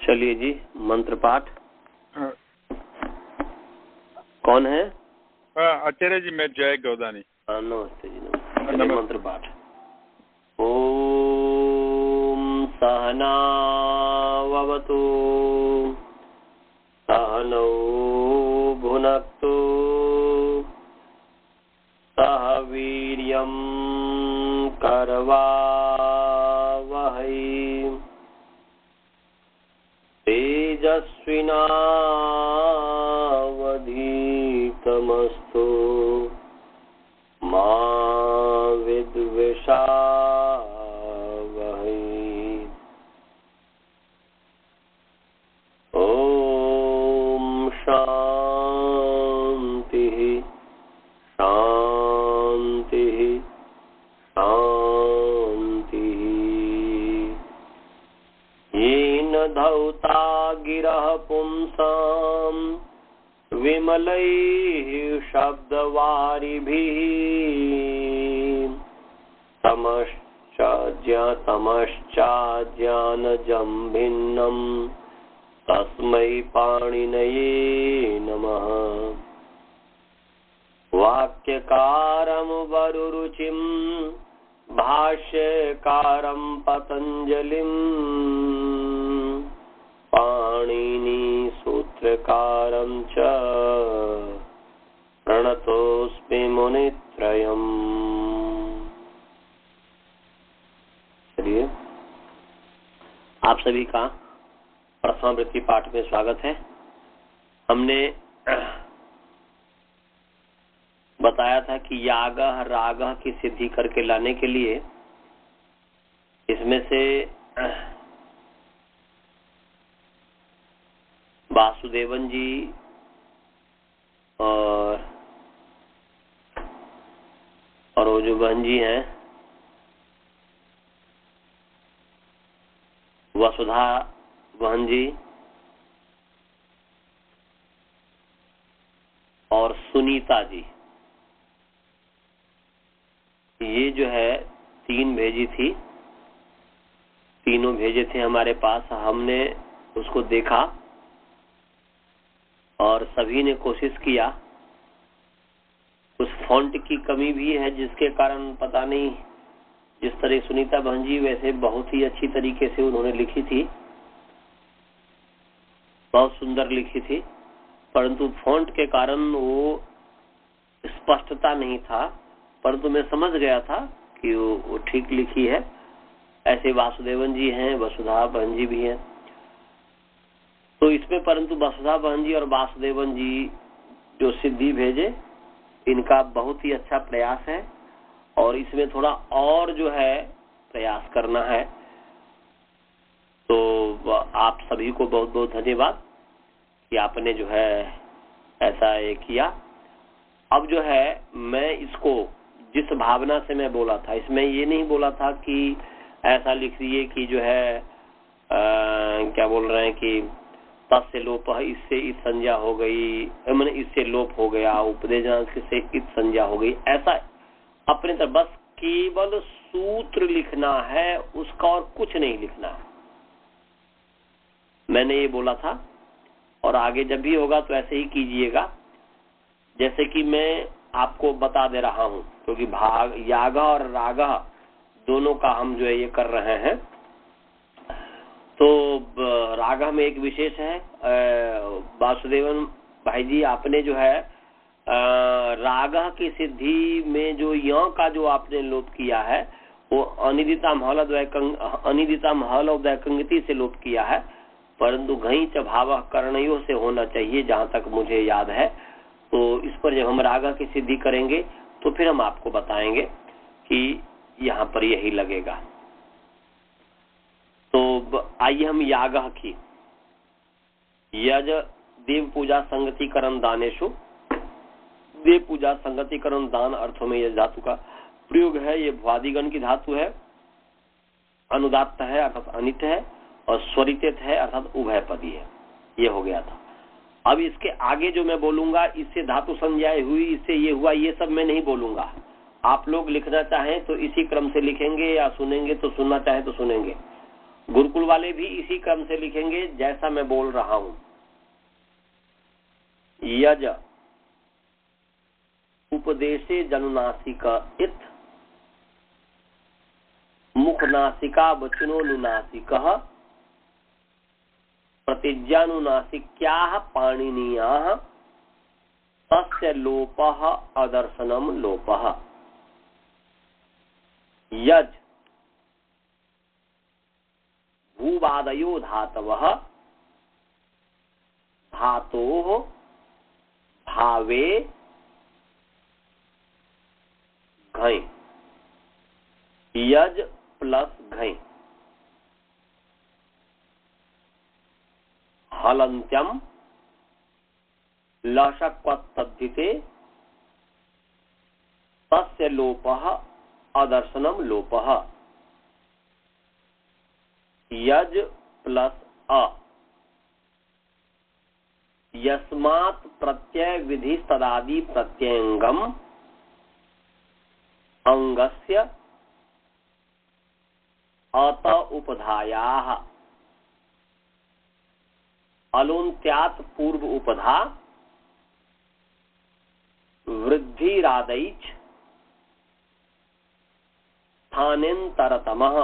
चलिए जी, मंत्र पाठ। कौन है? आचार्य जी, मैं जय गौदानी। नमस्ते जी, नमस्ते। चलिए मंत्र पाठ। ओम सहनावतु सहनौ भुनक्तु सह वीर्यं करवावहै तेजस्विनावधीतमस्तु मा विद्विषावहै। ओम शांतिः शांतिः शांतिः। येन धौता गिरः पुंसां विमलैः शब्दवारिभिः तमश्चाज्ञानजं भिन्नं तस्मै पाणिनये नमः। वाक्यकारं वरुरुचिं भाष्यकारं पतञ्जलिं पाणिनि सूत्रकारं च प्रणतोऽस्मि मुनित्रयम्। चलिए, आप सभी का प्रथमावृत्ति पाठ में स्वागत है। हमने बताया था कि याग राग की सिद्धि करके लाने के लिए इसमें से वासुदेवन जी और वो जो बहन जी हैं वसुधा बहन जी और सुनीता जी, ये जो है तीन भेजी थी, तीनों भेजे थे हमारे पास। हमने उसको देखा और सभी ने कोशिश किया। उस फॉन्ट की कमी भी है जिसके कारण पता नहीं, जिस तरह सुनीता बहन जी वैसे बहुत ही अच्छी तरीके से उन्होंने लिखी थी, बहुत सुंदर लिखी थी, परंतु फॉन्ट के कारण वो स्पष्टता नहीं था। परंतु मैं समझ गया था कि वो ठीक लिखी है। ऐसे वासुदेवन जी हैं, वसुधा बहन जी भी हैं। तो इसमें परंतु वसुधा बहन जी और वासुदेवन जी जो सिद्धि भेजे, इनका बहुत ही अच्छा प्रयास है और इसमें थोड़ा और जो है प्रयास करना है। तो आप सभी को बहुत बहुत धन्यवाद कि आपने जो है ऐसा ये किया। अब जो है मैं इसको जिस भावना से मैं बोला था, इसमें ये नहीं बोला था कि ऐसा लिख दिए कि जो है क्या बोल रहे हैं कि तस्य लोप, इससे इत संज्ञा हो गई, मैंने इससे लोप हो गया, उपदेश से इत संज्ञा हो गई, ऐसा अपने तरफ बस केवल सूत्र लिखना है, उसका और कुछ नहीं लिखना है। मैंने ये बोला था और आगे जब भी होगा तो ऐसे ही कीजिएगा जैसे कि मैं आपको बता दे रहा हूं, क्योंकि भाग याग और राग दोनों का हम जो है ये कर रहे हैं। तो राग में एक विशेष है, वासुदेवन भाई जी आपने जो है राग की सिद्धि में जो यों का जो आपने लोप किया है वो अनिदिताम हल उदयकंगति से लोप किया है, परंतु घई च भाव कर्णयों से होना चाहिए जहां तक मुझे याद है। तो इस पर जब हम राग की सिद्धि करेंगे तो फिर हम आपको बताएंगे कि यहाँ पर यही लगेगा। तो आइए हम याग की यज देव पूजा संगतिकरण दानेशु, देव पूजा संगतिकरण दान अर्थों में यह धातु का प्रयोग है। ये भ्वादिगण की धातु है, अनुदात्त है अर्थात अनित है, और स्वरित है अर्थात उभयपदी है। ये हो गया था। अब इसके आगे जो मैं बोलूंगा, इससे धातु संज्ञा हुई, इससे ये हुआ, ये सब मैं नहीं बोलूंगा। आप लोग लिखना चाहें तो इसी क्रम से लिखेंगे, या सुनेंगे तो सुनना चाहें तो सुनेंगे। गुरुकुल वाले भी इसी क्रम से लिखेंगे जैसा मैं बोल रहा हूं। यज उपदेशे जनुनासिक इत मुखनासिका वचनोनुनासिकः प्रतिज्ञानुनासिक्याः पाणिनीयाः तस्य लोपः अदर्शनम लोपः। यज भूवादयो धातवः धातोः भावे घै। यज प्लस घै। हलन्त्यम लशक्वत्तद्धिते तस्य लोपः अदर्शनम लोपः। यज प्लस अ यस्मात् प्रत्यय विधि तदादि प्रत्ययंगम अंगस्य अत उपधायाः अलोन्त्यात् पूर्व उपधा वृद्धिरादैच स्थानेन्तरतमः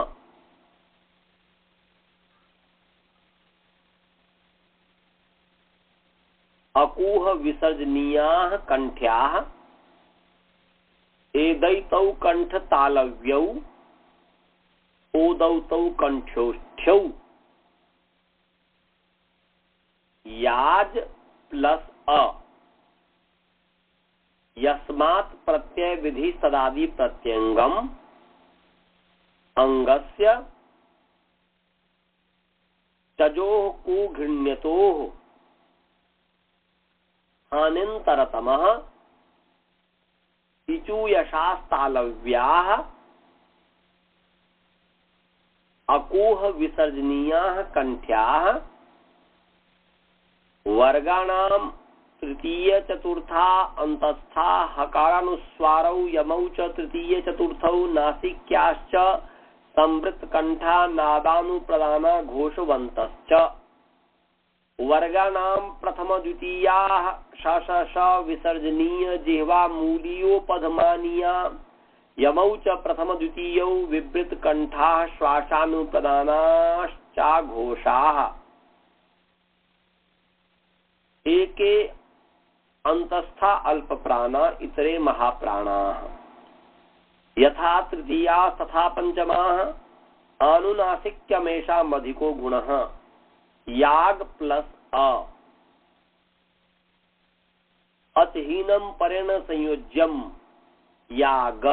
अकूह विसर्जनीयाः कंठ्याः एदैतौ कंठ तालव्यौ ओदौतौ कंठ्योष्ठ्यौ। याज प्लस अ यस्मात् प्रत्यय विधि सदादि प्रत्यंगम अंगस्य चजोः को घृण्यतोः हानिन्तरतमः इचूयशास्तालव्याः अकूह विसर्जनीयाः कंठ्याः वर्गाणां तृतीय चतुर्था अंतस्था हकारानुस्वारौ यमौ च तृतीय चतुर्थौ नासिक्याश्च संवृत कंठा नादानुप्रदाना घोषवन्तश्च। वर्गाणां प्रथम द्वितीयाः श विसर्जनीय जिह्वा मूलीयोपधमानीया यमौ च प्रथम द्वितीयौ विवृत कंठाः श्वासानुप्रदानाश्च घोषाः। एके अंतस्था अल्प प्राणा इतरे महाप्राणाः यथा तृतीया तथा पंचमाः आनुनासिक्यमेषामधिको गुणः। याग प्लस अ अतिहीनम परेण संयोज्यम याग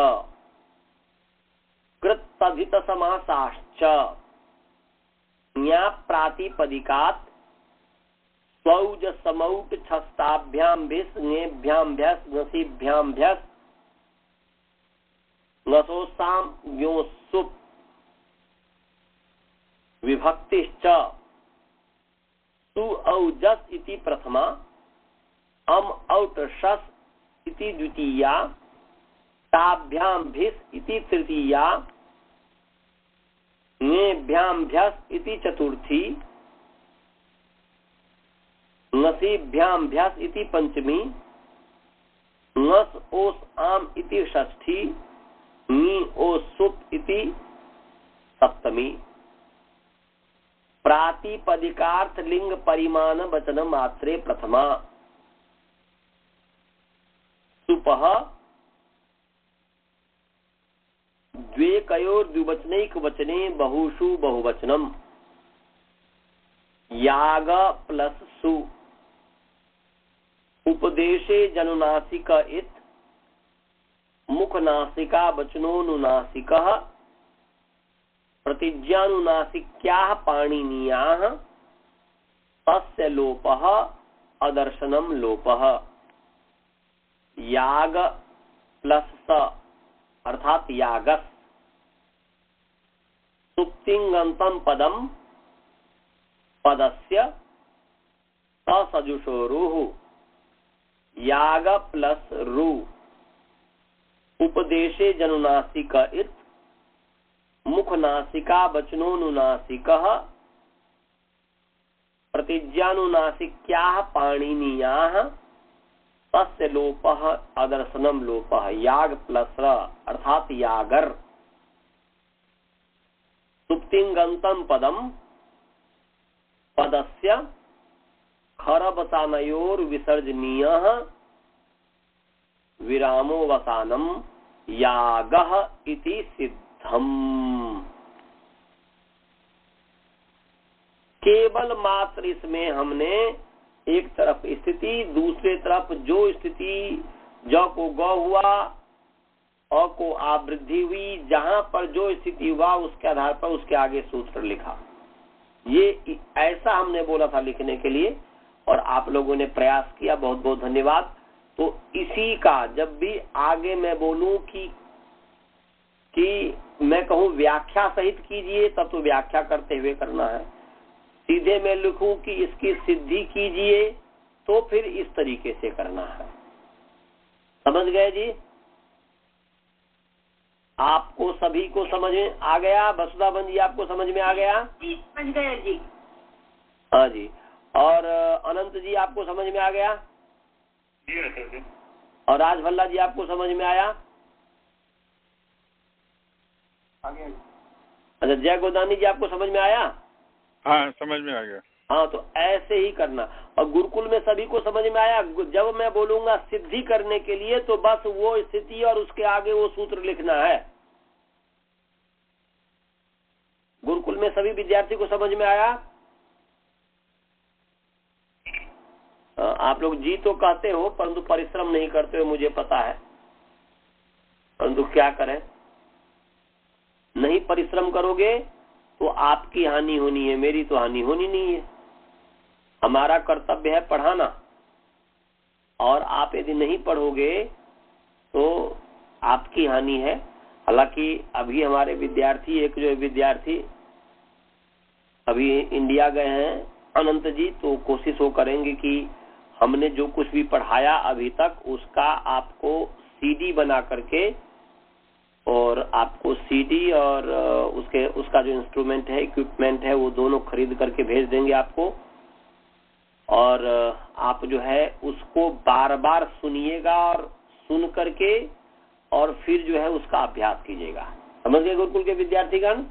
कृत्तधित समासाश्च न्या प्रातिपदिकात् स्वौज समौट छस्ताभ्याम भिस् ङेभ्याम भ्यस् ङसीभ्याम भ्यस् ङसोसाम योसुप विभक्तिश्च सु औजस इति प्रथमा अम औट शस इति द्वितीया ताभ्याम भिस् इति तृतीया ङेभ्याम भ्यस् इति चतुर्थी ङसीभ्याम भ्यस् इति पंचमी ङस ओस आम इति षष्ठी ङी ओस सुप इति सप्तमी। प्रातिपदिकार्थ लिंग परिमाण वचन मात्रे प्रथमा सुपः द्वेकयोर्द्विवचनैक वचने बहुषु बहुवचनम। याग प्लस सु उपदेशे जनुनासिक इत मुखनासिका वचनोनुनासिकः प्रतिज्ञानुनासिक्याः पाणिनीयाः तस्य लोपः अदर्शनम लोपः। याग प्लस स अर्थात यागस सुप्तिंगंतम पदम पदस्य असजुषोरुः। याग प्लस रु उपदेशे जनुनासिक इत मुख नासिका वचनोनुनासिकः प्रतिज्ञानुनासिक्याः पाणिनीयाः तस्य लोपः अदर्शनम लोपः याग प्लस अर्थात यागर सुप्तिंगंतम पदम पदस्य खरवसानयोर विसर्जनीयः विरामोवसानम यागः इति सिद्धम। केवल मात्र इसमें हमने एक तरफ स्थिति, दूसरे तरफ जो स्थिति ज को ग हुआ, अ को आवृद्धि हुई, जहां पर जो स्थिति हुआ उसके आधार पर उसके आगे सूत्र लिखा। ये ऐसा हमने बोला था लिखने के लिए और आप लोगों ने प्रयास किया, बहुत बहुत धन्यवाद। तो इसी का जब भी आगे मैं बोलूं कि मैं कहूं व्याख्या सहित कीजिए, तब तो व्याख्या करते हुए करना है। सीधे मैं लिखूं कि इसकी सिद्धि कीजिए, तो फिर इस तरीके से करना है। समझ गए जी? आपको सभी को समझ में आ गया? वसुधाबन जी आपको समझ में आ गया? जी समझ गए जी। हाँ जी। और अनंत जी आपको समझ में आ गया? जी। और राज भल्ला जी आपको समझ में आया? अच्छा, जय गोदानी जी आपको समझ में आया? हाँ समझ में आ गया। हाँ, तो ऐसे ही करना। और गुरुकुल में सभी को समझ में आया? जब मैं बोलूंगा सिद्धि करने के लिए तो बस वो स्थिति और उसके आगे वो सूत्र लिखना है। गुरुकुल में सभी विद्यार्थी को समझ में आया? आप लोग जी तो कहते हो परंतु परिश्रम नहीं करते हो, मुझे पता है, परंतु क्या करें, नहीं परिश्रम करोगे तो आपकी हानि होनी है, मेरी तो हानि होनी नहीं है। हमारा कर्तव्य है पढ़ाना, और आप यदि नहीं पढ़ोगे तो आपकी हानि है। हालांकि अभी हमारे विद्यार्थी, एक जो विद्यार्थी अभी इंडिया गए हैं अनंत जी, तो कोशिश वो करेंगे कि हमने जो कुछ भी पढ़ाया अभी तक उसका आपको सीडी बना करके, और आपको सीडी और उसका जो इंस्ट्रूमेंट है, इक्विपमेंट है, वो दोनों खरीद करके भेज देंगे आपको। और आप जो है उसको बार बार सुनिएगा और सुन करके और फिर जो है उसका अभ्यास कीजिएगा। समझ गए गुरुकुल के विद्यार्थीगण?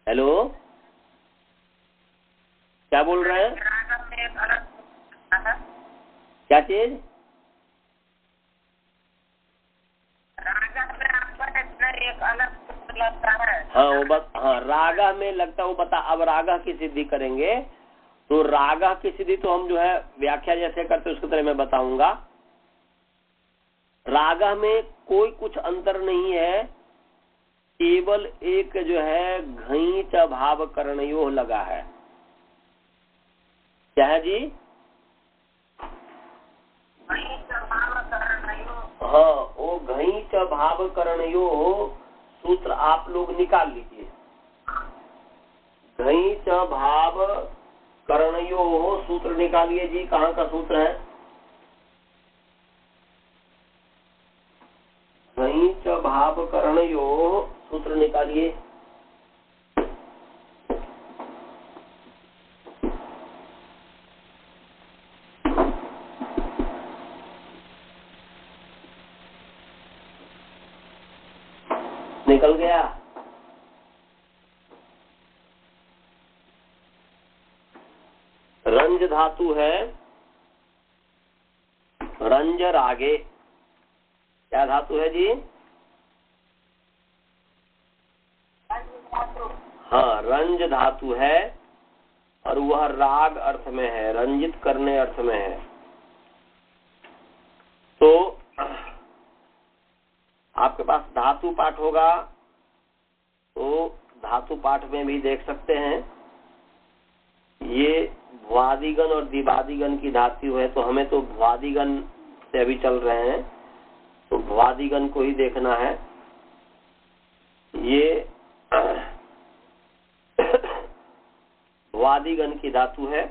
हेलो, क्या बोल रहे हैं? क्या चीज? एक अलग लगता है। हाँ वो बस, हाँ रागा में लगता है वो बता। अब रागा की सिद्धि करेंगे तो रागा की सिद्धि तो हम जो है व्याख्या जैसे करते उसकी तरह मैं बताऊंगा। रागा में कोई कुछ अंतर नहीं है, केवल एक जो है घई च भाव करणयोः लगा है। क्या है जी? हाँ, वो घई च भाव करणयोः सूत्र आप लोग निकाल लीजिए। घई च भाव करणयोः सूत्र निकालिए जी। कहाँ का सूत्र है? घई च भाव करणयोः सूत्र निकालिए। निकल गया? रंज धातु है, रंज रागे। क्या धातु है जी? हाँ, रंज धातु है और वह राग अर्थ में है, रंजित करने अर्थ में है। तो आपके पास धातु पाठ होगा तो धातु पाठ में भी देख सकते हैं। ये भ्वादिगण और दिवादिगण की धातु है, तो हमें तो भ्वादिगण से अभी चल रहे हैं, तो भ्वादिगण को ही देखना है। ये भ्वादिगण की धातु है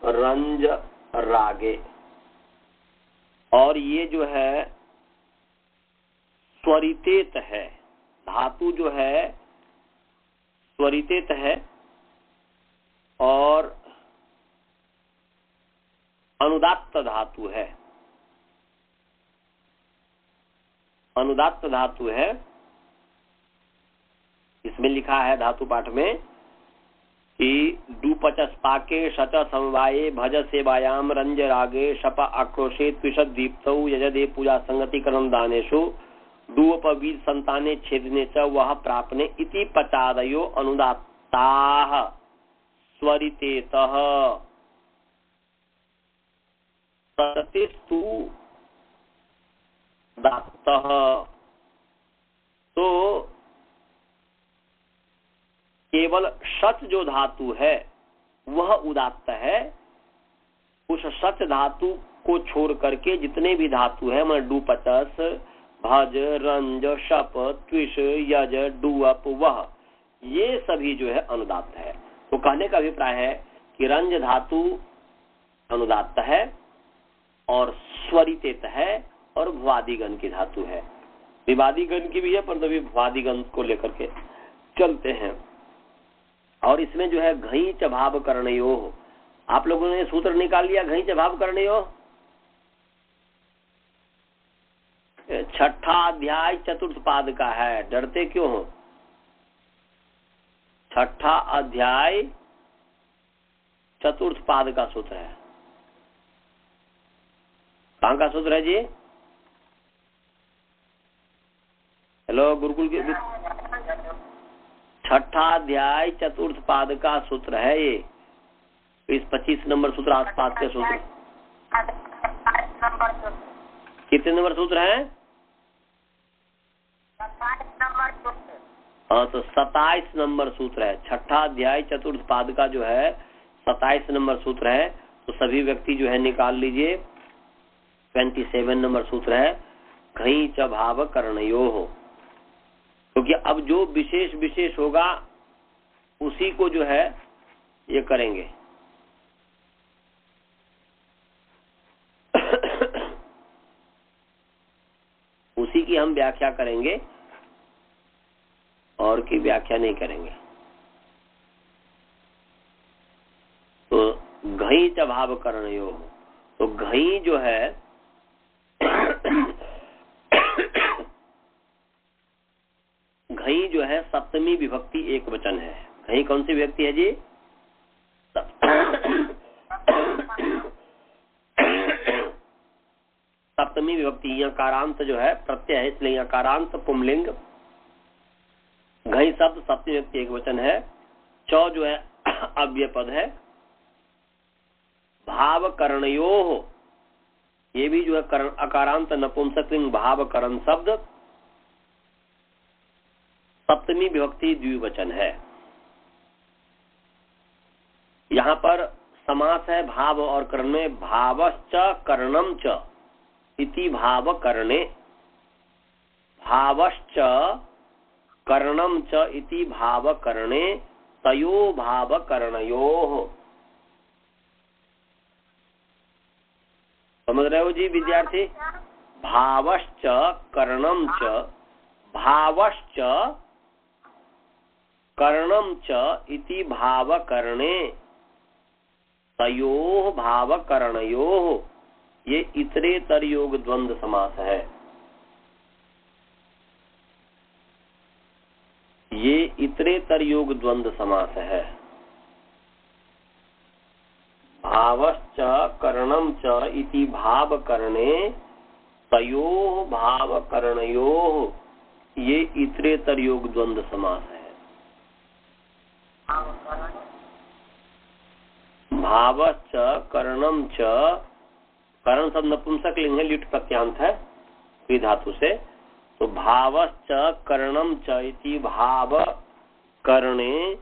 रंज रागे, और ये जो है स्वरितेत है, धातु जो है स्वरितेत है और अनुदात्त धातु है। अनुदात्त धातु है, इसमें लिखा है धातु पाठ में कि डूपचस पाके शच समवाये भज सेवायाम रंज रागे शप आक्रोशे त्विषद दीप्तौ यजदे पूजा संगति कर्म दानेषु डूप वीर संताने छेदने च वह प्रापने इति पचादयो अनुदात्ताः स्वरितेतः सतिस्तु दात्तः। तो केवल शच जो धातु है वह उदात्त है। उस शच धातु को छोड़ करके जितने भी धातु है, मैं डूपचस, भज, रंज, शप, त्विष, यज, डूअप, वह, ये सभी जो है अनुदात्त है। तो कहने का अभिप्राय है कि रंज धातु अनुदात्त है और स्वरितेत है और भ्वादिगण की धातु है। विवादिगण की भी है, पर तभी भ्वादिगण को लेकर के चलते हैं। और इसमें जो है घई च भाव करणयो, आप लोगों ने सूत्र निकाल लिया घई च भाव करणयो। छठा अध्याय चतुर्थ पाद का है, डरते क्यों हो? छठा अध्याय चतुर्थ पाद का सूत्र है। कहाँ का सूत्र है जी? हेलो गुरुकुल के छठा अध्याय चतुर्थ पाद का सूत्र है ये। इस 25 नंबर सूत्र आसपास के सूत्र। कितने नंबर सूत्र है? 27 हाँ, तो 27 नंबर सूत्र है। छठा अध्याय चतुर्थ पाद का जो है 27 नंबर सूत्र है। तो सभी व्यक्ति जो है निकाल लीजिए। 27 नंबर सूत्र है घई च भाव करणयो हो, क्योंकि अब जो विशेष विशेष होगा उसी को जो है ये करेंगे। उसी की हम व्याख्या करेंगे और की व्याख्या नहीं करेंगे। तो घई च भाव करणयो हो, तो घई जो है घई जो है सप्तमी विभक्ति एक वचन है। घई कौन सी विभक्ति है जी? सप्तमी विभक्ति। यहाँ कारांत जो है प्रत्यय है, इसलिए यहाँ कारांत पुंलिंग। घई शब्द सप्तमी विभक्ति एक वचन है। चौ जो है अव्यय पद है। भाव करणयो हो, ये भी जो है अकारांत नपुंसकलिंग भाव करण शब्द सप्तमी विभक्ति द्विवचन है। यहाँ पर समास है भाव और करण में। भावश्च करणम च इति भाव करणे, भावश्च करणम च इति भाव करणे, तयो भाव करणयोः। समझ रहे हो जी विद्यार्थी? भावश्च करणम च, भावश्च करणम च इति भाव करणे, तयोः भाव करणयोः। ये इतरेतर योग द्वंद्व समास है। ये इतरेतर योग द्वंद्व समास है। भावश्च करणम च इति भाव करणे, तयोः भाव करणयोः। ये इतरेतर योग द्वंद्व समास है। भावश्च करणम च, करण शब्द नपुंसक लिंग है, लिट प्रत्यांत है द्वि धातु से। तो भावश्च करणम च इति भाव करणे,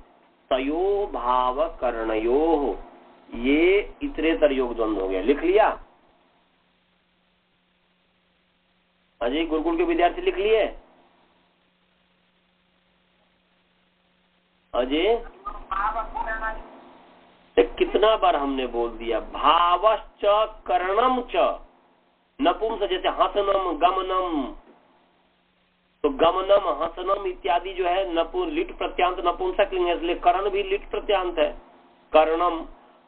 तयो भाव करणयोः। ये इतरेतर योग द्वंद्व हो गया। लिख लिया अजय? गुरुकुल के विद्यार्थी लिख लिए? अजय कितना बार हमने बोल दिया भावश्च करणम च, नपुंसक जैसे हसनम, गमनम, तो गमनम, हसनम इत्यादि जो है लिट प्रत्यांत नपुंसकलिंग है, इसलिए कर्ण भी लिट प्रत्यांत है, कर्णम।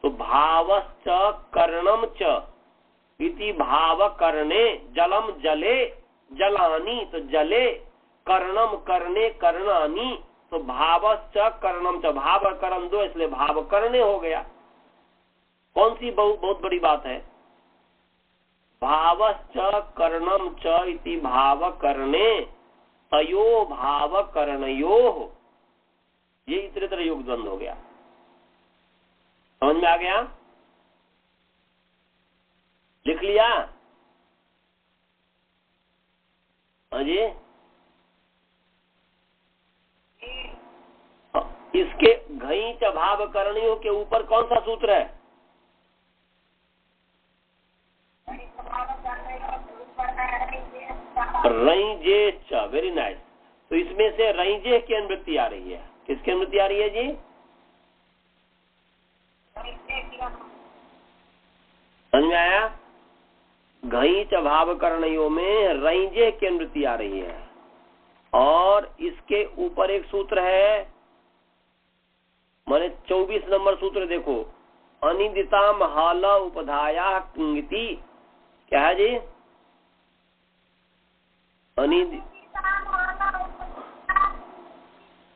तो भावश्च कर्णम च इति भाव कर्णे, जलम जले जलानी, तो जले, कर्णम कर्णे कर्णानी, तो भावश्च कर्णम च, भाव और कर्ण दो, इसलिए भाव कर्णे हो गया। कौन सी बहुत बड़ी बात है? भावश्च कर्णम च इति भाव कर्णे तयो भाव कर्णयो, ये इतरेतर योग द्वंद्व हो गया। समझ में आ गया? लिख लिया? हाँ जी। इसके घई च भाव करणियों के ऊपर कौन सा सूत्र है? रईजे च, वेरी नाइस। तो इसमें से रईजे की अनुवृत्ति आ रही है। किसकी अनुवृत्ति आ रही है जी? समझ में आया? घई च भाव करणियों में रईजे की अनुवृत्ति आ रही है। और इसके ऊपर एक सूत्र है, माने 24 नंबर सूत्र देखो, अनिदिताम हाल उपधाया किंगति, क्या है जी?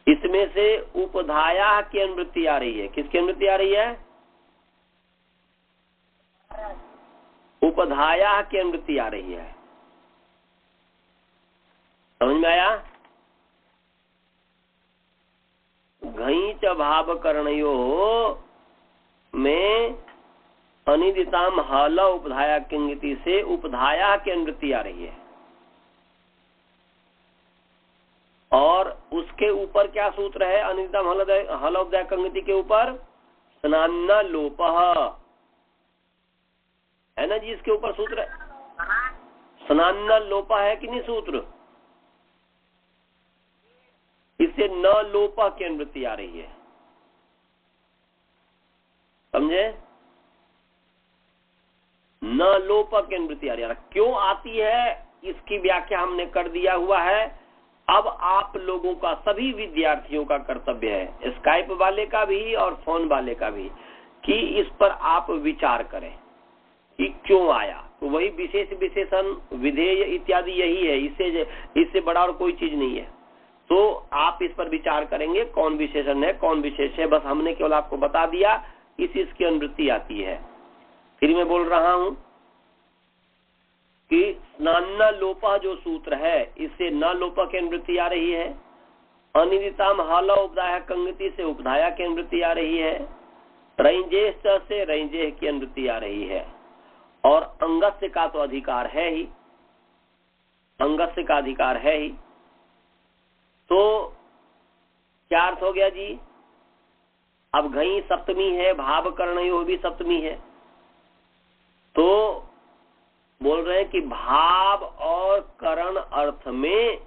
इसमें से उपधाया की अनुवृत्ति आ रही है। किसकी अनुवृत्ति आ रही है? उपधाया की अनुवृत्ति आ रही है। समझ में आया? घई च भाव करणयो में अनिदिताम हल उपधाया किंगति से उपधाया की अनुवृत्ति आ रही है। और उसके ऊपर क्या सूत्र है? अनिदिताम हल उपधाया किंगति के ऊपर स्नान लोपः है ना जी? इसके ऊपर सूत्र है स्नान लोपा है कि नहीं सूत्र? इससे न लोपा की अनुवृत्ति आ रही है। समझे? न लोपा की अनुवृत्ति आ रही है। क्यों आती है इसकी व्याख्या हमने कर दिया हुआ है। अब आप लोगों का, सभी विद्यार्थियों का कर्तव्य है, स्काइप वाले का भी और फोन वाले का भी, कि इस पर आप विचार करें कि क्यों आया। तो वही विशेष विशेषण विधेय इत्यादि यही है, इससे बड़ा और कोई चीज नहीं है। तो आप इस पर विचार करेंगे कौन विशेषण है कौन विशेष है। बस हमने केवल आपको बता दिया इसकी अनुवृत्ति आती है। फिर मैं बोल रहा हूं कि स्नान लोपा जो सूत्र है, इससे न लोपा की अनुवृत्ति आ रही है। अनिदिताम हल उपधाया कंगति से उपधाया की अनुवृत्ति आ रही है। रईजेश से रईजेह की अनुवृत्ति आ रही है। और अंगस्य का तो अधिकार है ही, अंगस्य का अधिकार है ही। तो क्या अर्थ हो गया जी? अब घई सप्तमी है, भाव कर्णयो भी सप्तमी है। तो बोल रहे हैं कि भाव और करण अर्थ में,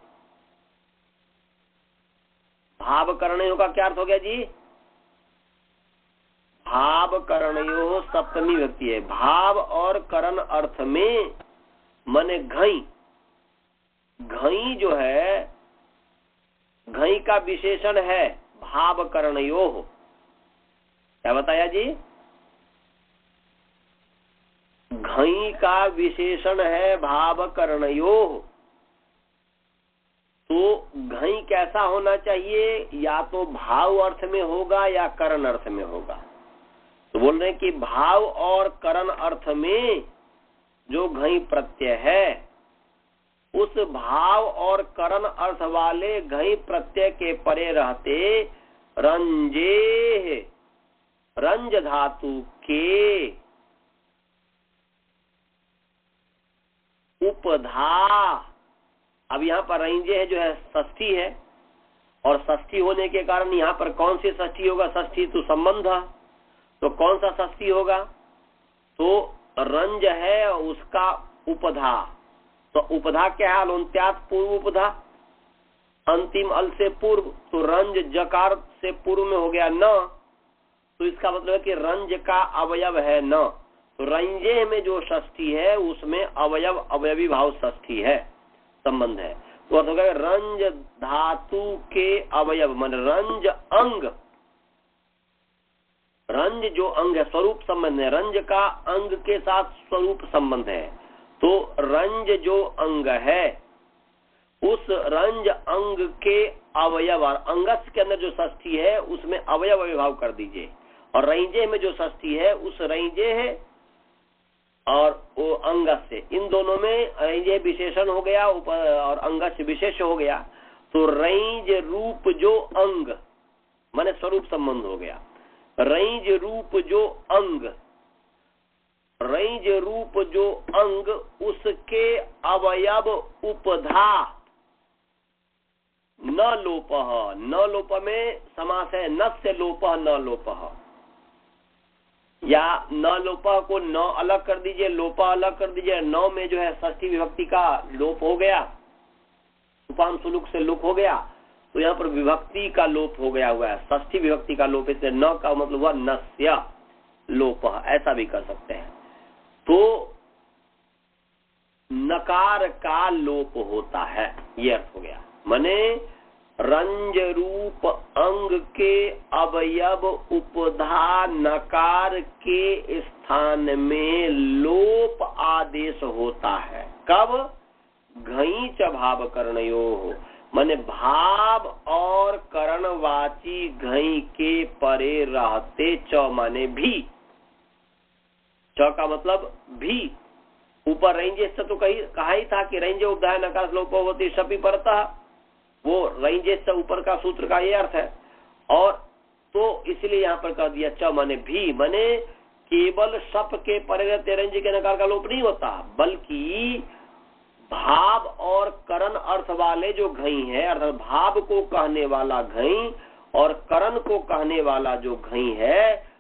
भाव कर्णयो का क्या अर्थ हो गया जी? भाव कर्णयो सप्तमी व्यक्ति है। भाव और करण अर्थ में माने घई, घई जो है, घई का विशेषण है भाव कर्णयो। क्या बताया जी? घई का विशेषण है भाव कर्णयो। तो घई कैसा होना चाहिए? या तो भाव अर्थ में होगा या करण अर्थ में होगा। तो बोल रहे हैं कि भाव और करण अर्थ में जो घई प्रत्यय है, उस भाव और करण अर्थ वाले घई प्रत्यय के परे रहते रंजे, रंज धातु के उपधा। अब यहाँ पर रंजे है जो है षष्ठी है, और षष्ठी होने के कारण यहाँ पर कौन सी षष्ठी होगा? षष्ठी तो संबंध। तो कौन सा षष्ठी होगा? तो रंज है उसका उपधा। तो उपधा क्या है? अलोन्त्यात पूर्व उपधा, अंतिम अल से पूर्व। तो रंज जकार से पूर्व में हो गया न। तो इसका मतलब है कि रंज का अवयव है न। तो रंजे में जो षष्ठी है उसमें अवयव अवयवी भाव षष्ठी है, संबंध है। तो अर्थ हो गया रंज धातु के अवयव, मान रंज अंग, रंज जो अंग है स्वरूप संबंध है, रंज का अंग के साथ स्वरूप संबंध है। तो रंज जो अंग है उस रंज अंग के अवयव, अंगस के अंदर जो षष्ठी है उसमें अवयव विभाव कर दीजिए, और रंजे में जो षष्ठी है उस रंजे है और वो अंगस से, इन दोनों में रंजे विशेषण हो गया और अंगस विशेष हो गया। तो रंज रूप जो अंग माने स्वरूप संबंध हो गया। रंज रूप जो अंग, रंज रूप जो अंग उसके अवयव उपधा न लोप, न लोप में समास है, न से लोप न लोप, या न लोप को न अलग कर दीजिए, लोपा अलग कर दीजिए। नौ में जो है षष्ठी विभक्ति का लोप हो गया, उपाम सुलुक से लुक हो गया, तो यहाँ पर विभक्ति का लोप हो गया हुआ है, षष्ठी विभक्ति का लोप, इसलिए न का मतलब हुआ नस्य लोप, ऐसा भी कर सकते हैं। तो नकार का लोप होता है, ये अर्थ हो गया। माने रंज रूप अंग के अवयव उपधा नकार के स्थान में लोप आदेश होता है। कब? घई च भाव करणयो हो, माने भाव और करणवाची घई के परे रहते, च माने भी, च का मतलब भी। ऊपर रेंजे से तो कहा ही था कि रेंजे उपधाय नकार लोप होती शपी परतः, वो रेंजे से ऊपर का सूत्र का ये अर्थ है। और तो इसलिए यहाँ पर कह दिया च माने भी, माने केवल शप के परे रहते रेंजे के नकार का लोप नहीं होता, बल्कि भाव और करण अर्थ वाले जो घई है, अर्थात भाव को कहने वाला घई और करण को कहने वाला जो घई है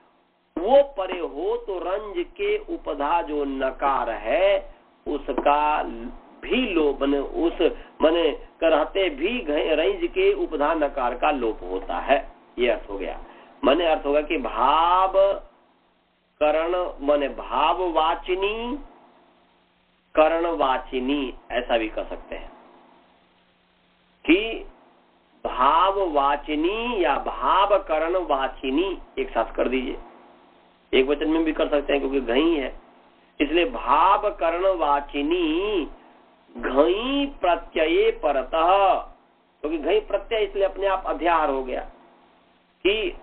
वो परे हो, तो रंज के उपधा जो नकार है उसका भी लोप, माने उस माने करहते भी रंज के उपधा नकार का लोप होता है, ये अर्थ हो गया। माने अर्थ होगा कि भाव करण माने भाववाचिनी करणवाचिनी, ऐसा भी कर सकते हैं कि भाववाचिनी या भाव करणवाचिनी एक साथ कर दीजिए, एक वचन में भी कर सकते हैं क्योंकि घई है, इसलिए भाव करणवाचिनी घई प्रत्यय परतः, क्योंकि घई प्रत्यय इसलिए अपने आप अध्याहार हो गया कि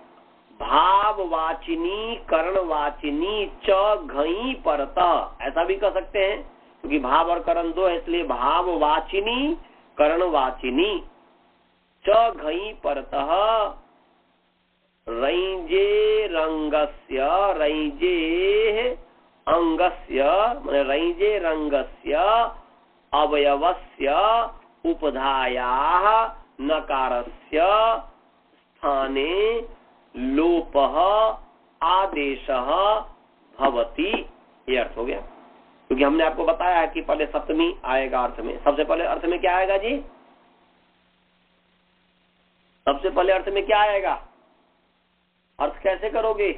भाववाचिनी करणवाचिनी च घई परतः, ऐसा भी कर सकते हैं क्योंकि भाव और करण दो है, इसलिए भाववाचिनी करणवाचिनी च घई परतः रंजे रंगस्य, रंजे अंगस्य माने रंजे रंगस्य अवयवस्य उपधायाः नकारस्य स्थाने लोपः आदेशः भवति, ये अर्थ हो गया। क्योंकि हमने आपको बताया है कि पहले सप्तमी आएगा अर्थ में। सबसे पहले अर्थ में क्या आएगा जी? सबसे पहले अर्थ में क्या आएगा? अर्थ कैसे करोगे?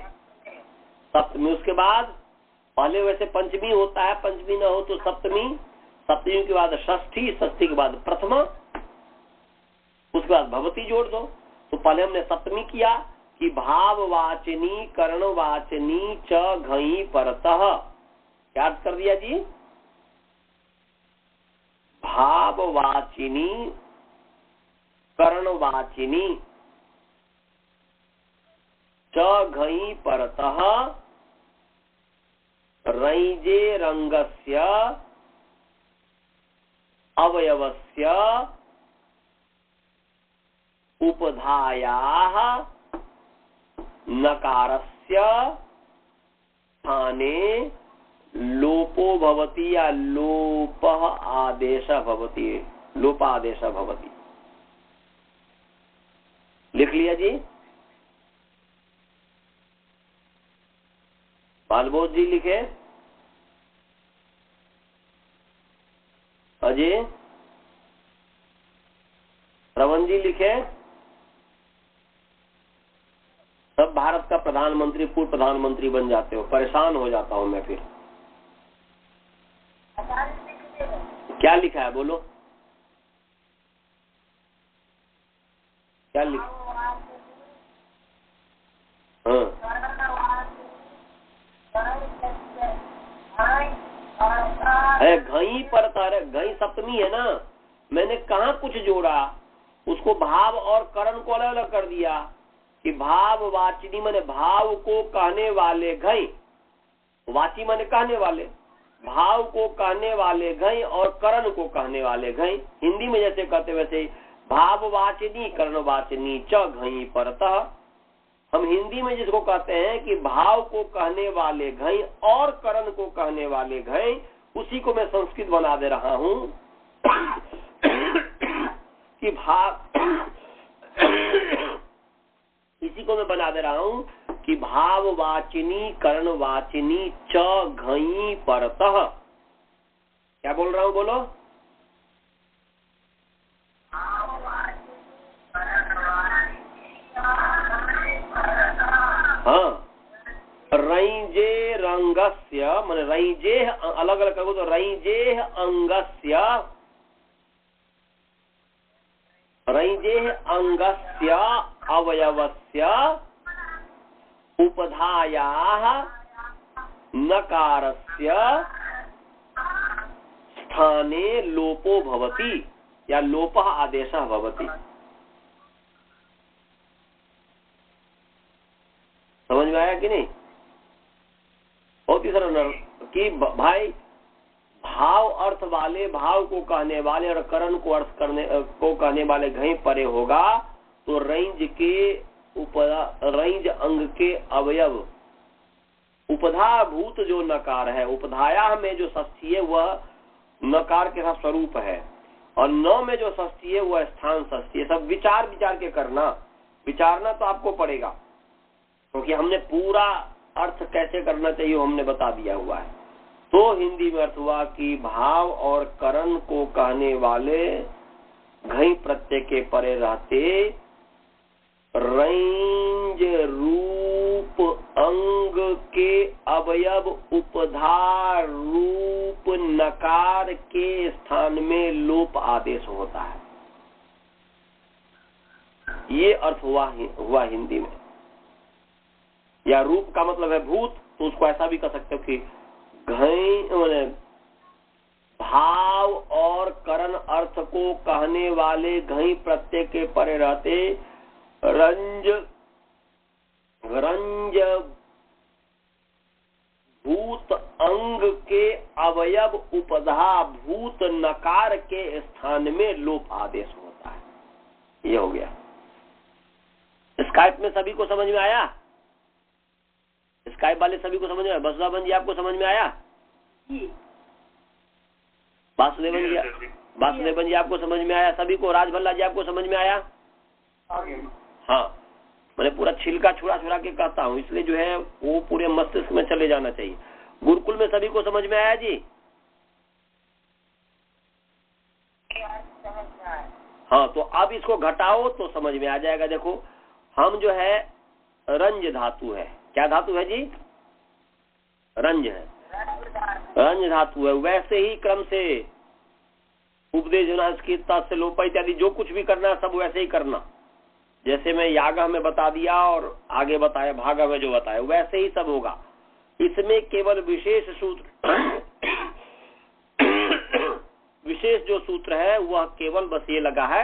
सप्तमी, उसके बाद पहले वैसे पंचमी होता है, पंचमी ना हो तो सप्तमी, सप्तमी के बाद षष्ठी, षष्ठी के बाद प्रथमा, उसके बाद भवती जोड़ दो। तो पहले हमने सप्तमी किया कि भाववाचिनी करणवाचिनी च घई परतः, क्या अर्थ कर दिया जी? भाववाचिनी करणवाचिनी च घई परतः रंजे रंगस्य अवयवस्य उपधायाः नकारस्य स्थाने लोपो भवति या लोपः आदेश भवति, लोपादेश भवति। लिख लिया जी? बालबोध जी लिखे, अजय रवन जी लिखे, सब भारत का प्रधानमंत्री पूर्व प्रधानमंत्री बन जाते हो। परेशान हो जाता हूं मैं फिर। क्या लिखा है बोलो? क्या लिख हाँ है घई पर घई सप्तमी है ना, मैंने कहा कुछ जोड़ा, उसको भाव और करण को अलग अलग कर दिया कि भाव वाचिनी माने भाव को कहने वाले घई, वाची माने कहने वाले, भाव को कहने वाले घई और करण को कहने वाले घई। हिंदी में जैसे कहते वैसे भाव वाचिनी करण वाचिनी च घई परतः, हम हिंदी में जिसको कहते हैं कि भाव को कहने वाले घई और करण को कहने वाले घई, उसी को मैं संस्कृत बना दे रहा हूं कि भाव इसी को मैं बना दे रहा हूं कि भाव वाचिनी कर्ण वाचिनी च घई परतः। क्या बोल रहा हूं बोलो? हाँ, रईजे रंगस्य माने रईजे अलग अलग करो तो रईजे अंगस्य, रईजे अंगस्य अवयवस्य उपधायाः नकारस्य स्थाने लोपो भवति या लोपः आदेशः भवति। समझ में आया कि नहीं? बहुत ही सरल कि भाई भाव अर्थ वाले, भाव को कहने वाले और करण को अर्थ करने को कहने वाले घई परे होगा तो रईज के रईज अंग के अवयव उपधाभूत जो नकार है, उपधाया में जो षष्ठी है वह नकार के साथ स्वरूप है और न में जो षष्ठी है वह स्थान षष्ठी है। सब विचार के करना, विचारना तो आपको पड़ेगा क्योंकि हमने पूरा अर्थ कैसे करना चाहिए हमने बता दिया हुआ है। तो हिंदी में अर्थ हुआ कि भाव और करण को कहने वाले घई प्रत्यय के परे रहते रंज रूप अंग के अवयव उपधा रूप नकार के स्थान में लोप आदेश होता है। ये अर्थ हुआ हिंदी में। या रूप का मतलब है भूत, तो उसको ऐसा भी कह सकते हो कि घई भाव और करण अर्थ को कहने वाले घई प्रत्यय के परे रहते रंज भूत अंग के अवयव उपधा भूत नकार के स्थान में लोप आदेश होता है। ये हो गया। स्काइप में सभी को समझ में आया? स्काइप वाले सभी को समझ में आया? बसुदाबन जी आपको समझ में आया? वासुदेवन जी आपको समझ में आया? सभी को? राज भल्ला जी आपको समझ में आया? हाँ, मैंने पूरा छिलका छुड़ा के कहता हूँ, इसलिए जो है वो पूरे मस्तिष्क में चले जाना चाहिए। गुरुकुल में सभी को समझ में आया जी? हाँ, तो अब इसको घटाओ तो समझ में आ जाएगा। देखो, हम जो है रंज धातु है। क्या धातु है जी? रंज है, रंज धातु है। वैसे ही क्रम से उपदेश से लोप इत्यादि जो कुछ भी करना है सब वैसे ही करना, जैसे मैं याग में बता दिया और आगे बताया भाग में जो बताया वैसे ही सब होगा। इसमें केवल विशेष सूत्र विशेष जो सूत्र है वह केवल बस ये लगा है।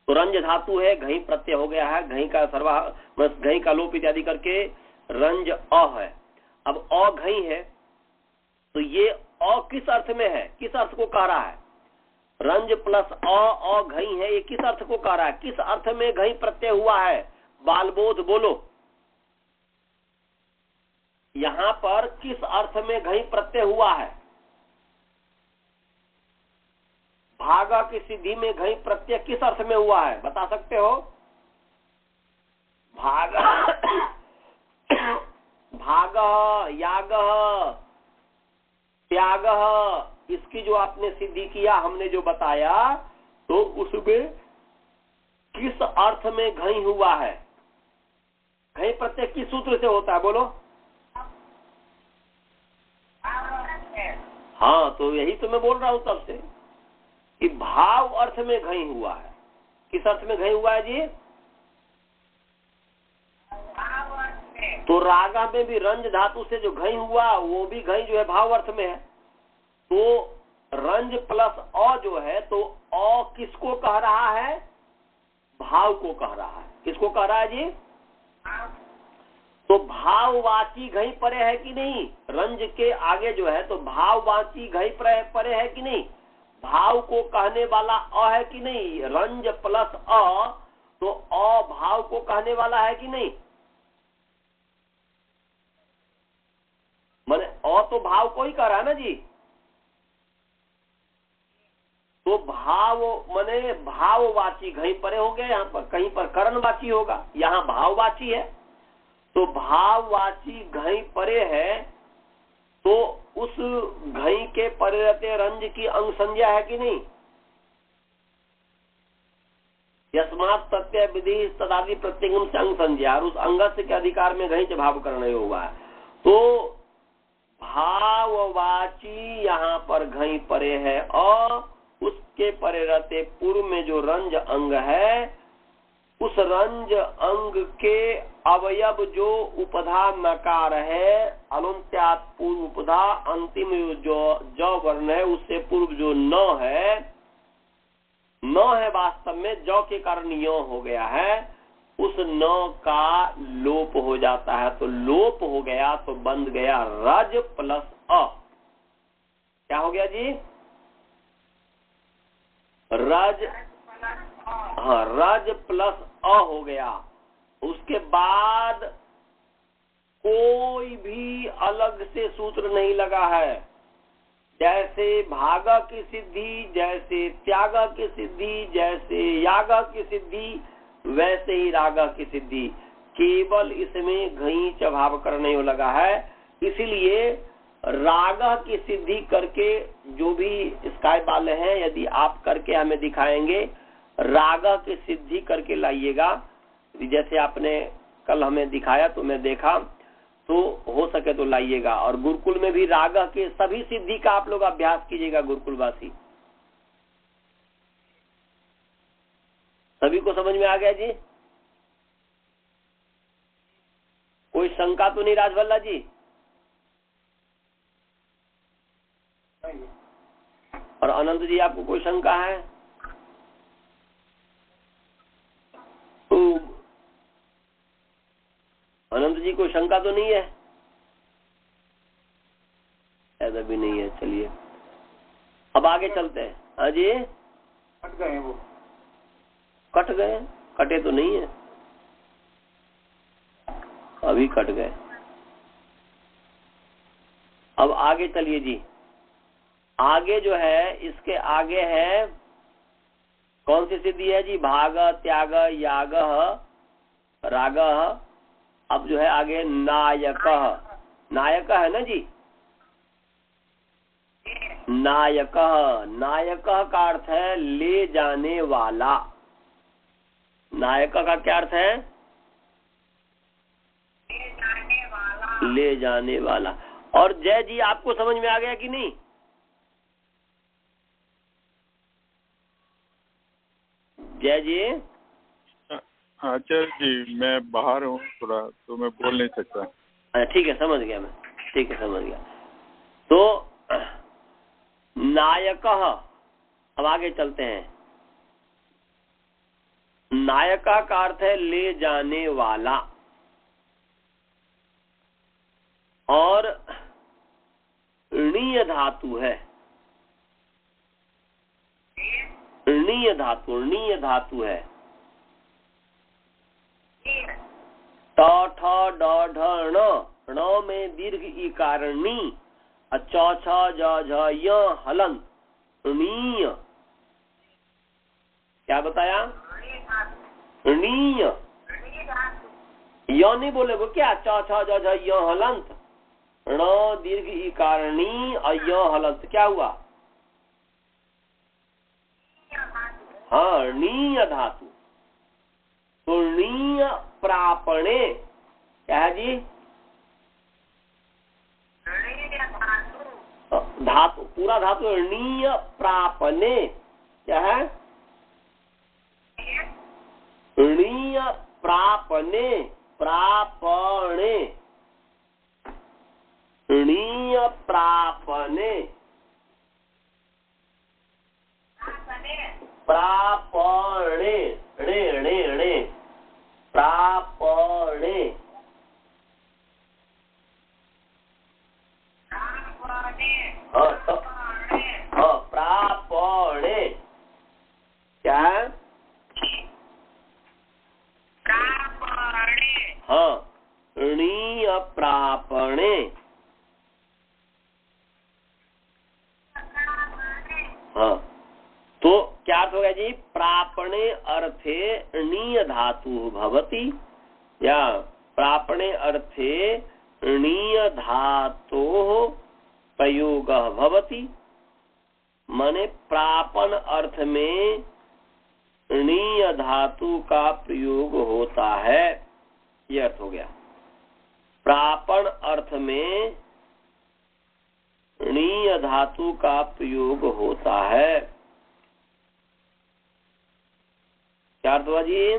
तो रंज धातु है, घई प्रत्यय हो गया है, घई का सर्वा घई का लोप इत्यादि करके रंज अ है। अब अ घई है तो ये अ किस अर्थ में है? किस अर्थ को कह रहा है? रंज प्लस अ घई है, ये किस अर्थ को कह रहा है? किस अर्थ में घई प्रत्यय हुआ है? बालबोध बोलो, यहां पर किस अर्थ में घई प्रत्यय हुआ है? भागा की सिद्धि में घई प्रत्यय किस अर्थ में हुआ है? बता सकते हो? भाग याग त्याग, इसकी जो आपने सिद्धि किया, हमने जो बताया, तो उसमें किस अर्थ में घई हुआ है? घई प्रत्यय किस सूत्र से होता है बोलो? हाँ, तो यही तो मैं बोल रहा हूं तब से कि भाव अर्थ में घई हुआ है। किस अर्थ में घई हुआ है जी? तो रागा में भी रंज धातु से जो घई हुआ वो भी घई जो है भाव अर्थ में है। तो रंज प्लस अ जो है तो अ किसको कह रहा है? भाव को कह रहा है। किसको कह रहा है जी? तो भाववाची घई परे है कि नहीं? रंज के आगे जो है तो भाववाची घई परे है कि नहीं? भाव को कहने वाला अ है कि नहीं? रंज प्लस अ तो अ भाव को कहने वाला है कि नहीं? माने अ तो भाव को ही कह रहा है ना जी। तो भाव माने भाववाची घई परे हो गया। यहाँ पर कहीं पर करणवाची होगा, यहाँ भाववाची है। तो भाववाची घई परे है तो उस घई के परे रहते रंज की अंग संज्ञा है कि नहीं? यस्मात् प्रत्यय विधि तदादि प्रत्यंगम से अंग संज्ञा, और उस अंगस्य के अधिकार में घई भाव करना हुआ है। तो भाववाची यहाँ पर घई परे है और उसके परे रहते पूर्व में जो रंज अंग है उस रंज अंग के अवयव जो उपधा नकार है, अलुंत्यात् पूर्व उपधा अंतिम जो वर्ण है उससे पूर्व जो न है वास्तव में जो के कारण यो हो गया है, उस न का लोप हो जाता है। तो लोप हो गया तो बन गया रज प्लस अ। क्या हो गया जी? रज, हाँ रज प्लस अ हो गया। उसके बाद कोई भी अलग से सूत्र नहीं लगा है। जैसे भाग की सिद्धि, जैसे त्याग की सिद्धि, जैसे याग की सिद्धि, वैसे ही राग की सिद्धि। केवल इसमें घई चभाव करने ही लगा है। इसीलिए राग की सिद्धि करके जो भी स्काई वाले हैं, यदि आप करके हमें दिखाएंगे, राग की सिद्धि करके लाइएगा। जैसे आपने कल हमें दिखाया तो मैं देखा, तो हो सके तो लाइएगा। और गुरुकुल में भी राग के सभी सिद्धि का आप लोग अभ्यास कीजिएगा। गुरुकुलवासी सभी को समझ में आ गया जी? कोई शंका तो नहीं राजभल्ला जी? और अनंत जी आपको कोई शंका है? तो अनंत जी कोई शंका तो नहीं है? ऐसा भी नहीं है। चलिए अब आगे चलते हैं। हाँ जी, कट गए वो, कट गए? कटे तो नहीं है, अभी कट गए। अब आगे चलिए जी। आगे जो है इसके आगे है कौन सी सिद्धि है जी? भाग, त्याग, याग, राग। अब जो है आगे नायक। नायक है ना जी? नायक, नायक का अर्थ है ले जाने वाला। नायक का क्या अर्थ है? ले जाने वाला। और जय जी आपको समझ में आ गया कि नहीं? जय जी। आचार्य जी मैं बाहर हूँ थोड़ा, तो मैं बोल नहीं सकता। ठीक है, समझ गया मैं। ठीक है, समझ गया। तो नायक, अब आगे चलते हैं। नायक का अर्थ है ले जाने वाला। और णीय धातु है। णीय धातु, णीय धातु है। ट ठ ड ढ ण, ण में दीर्घ इकार नी, च छ ज झ य हलंत, णीय। क्या बताया? णीय। य नहीं बोले वो क्या? च छ ज झ य हलंत, ण दीर्घ इकार नी य हलंत। क्या हुआ? हाँ, णीय धातु। तो णीय प्रापणे क्या है जी? धातु, पूरा धातु णीय प्रापने क्या है? णीय प्रापणे प्रापणे णीय प्रापणे प्रापणे णे णे णे प्रापणे प्रापणे क्या हाँ णीय प्रापणे हाँ तो क्या अर्थ होगा जी? प्रापणे अर्थे णीय धातु भवति या प्रापणे अर्थे णीय धातोः प्रयोगः भवति। माने प्रापण अर्थ में णीय धातु का प्रयोग होता है, ये अर्थ हो गया। प्रापण अर्थ में णीय धातु का प्रयोग होता है। क्या अर्थ हुआ जी?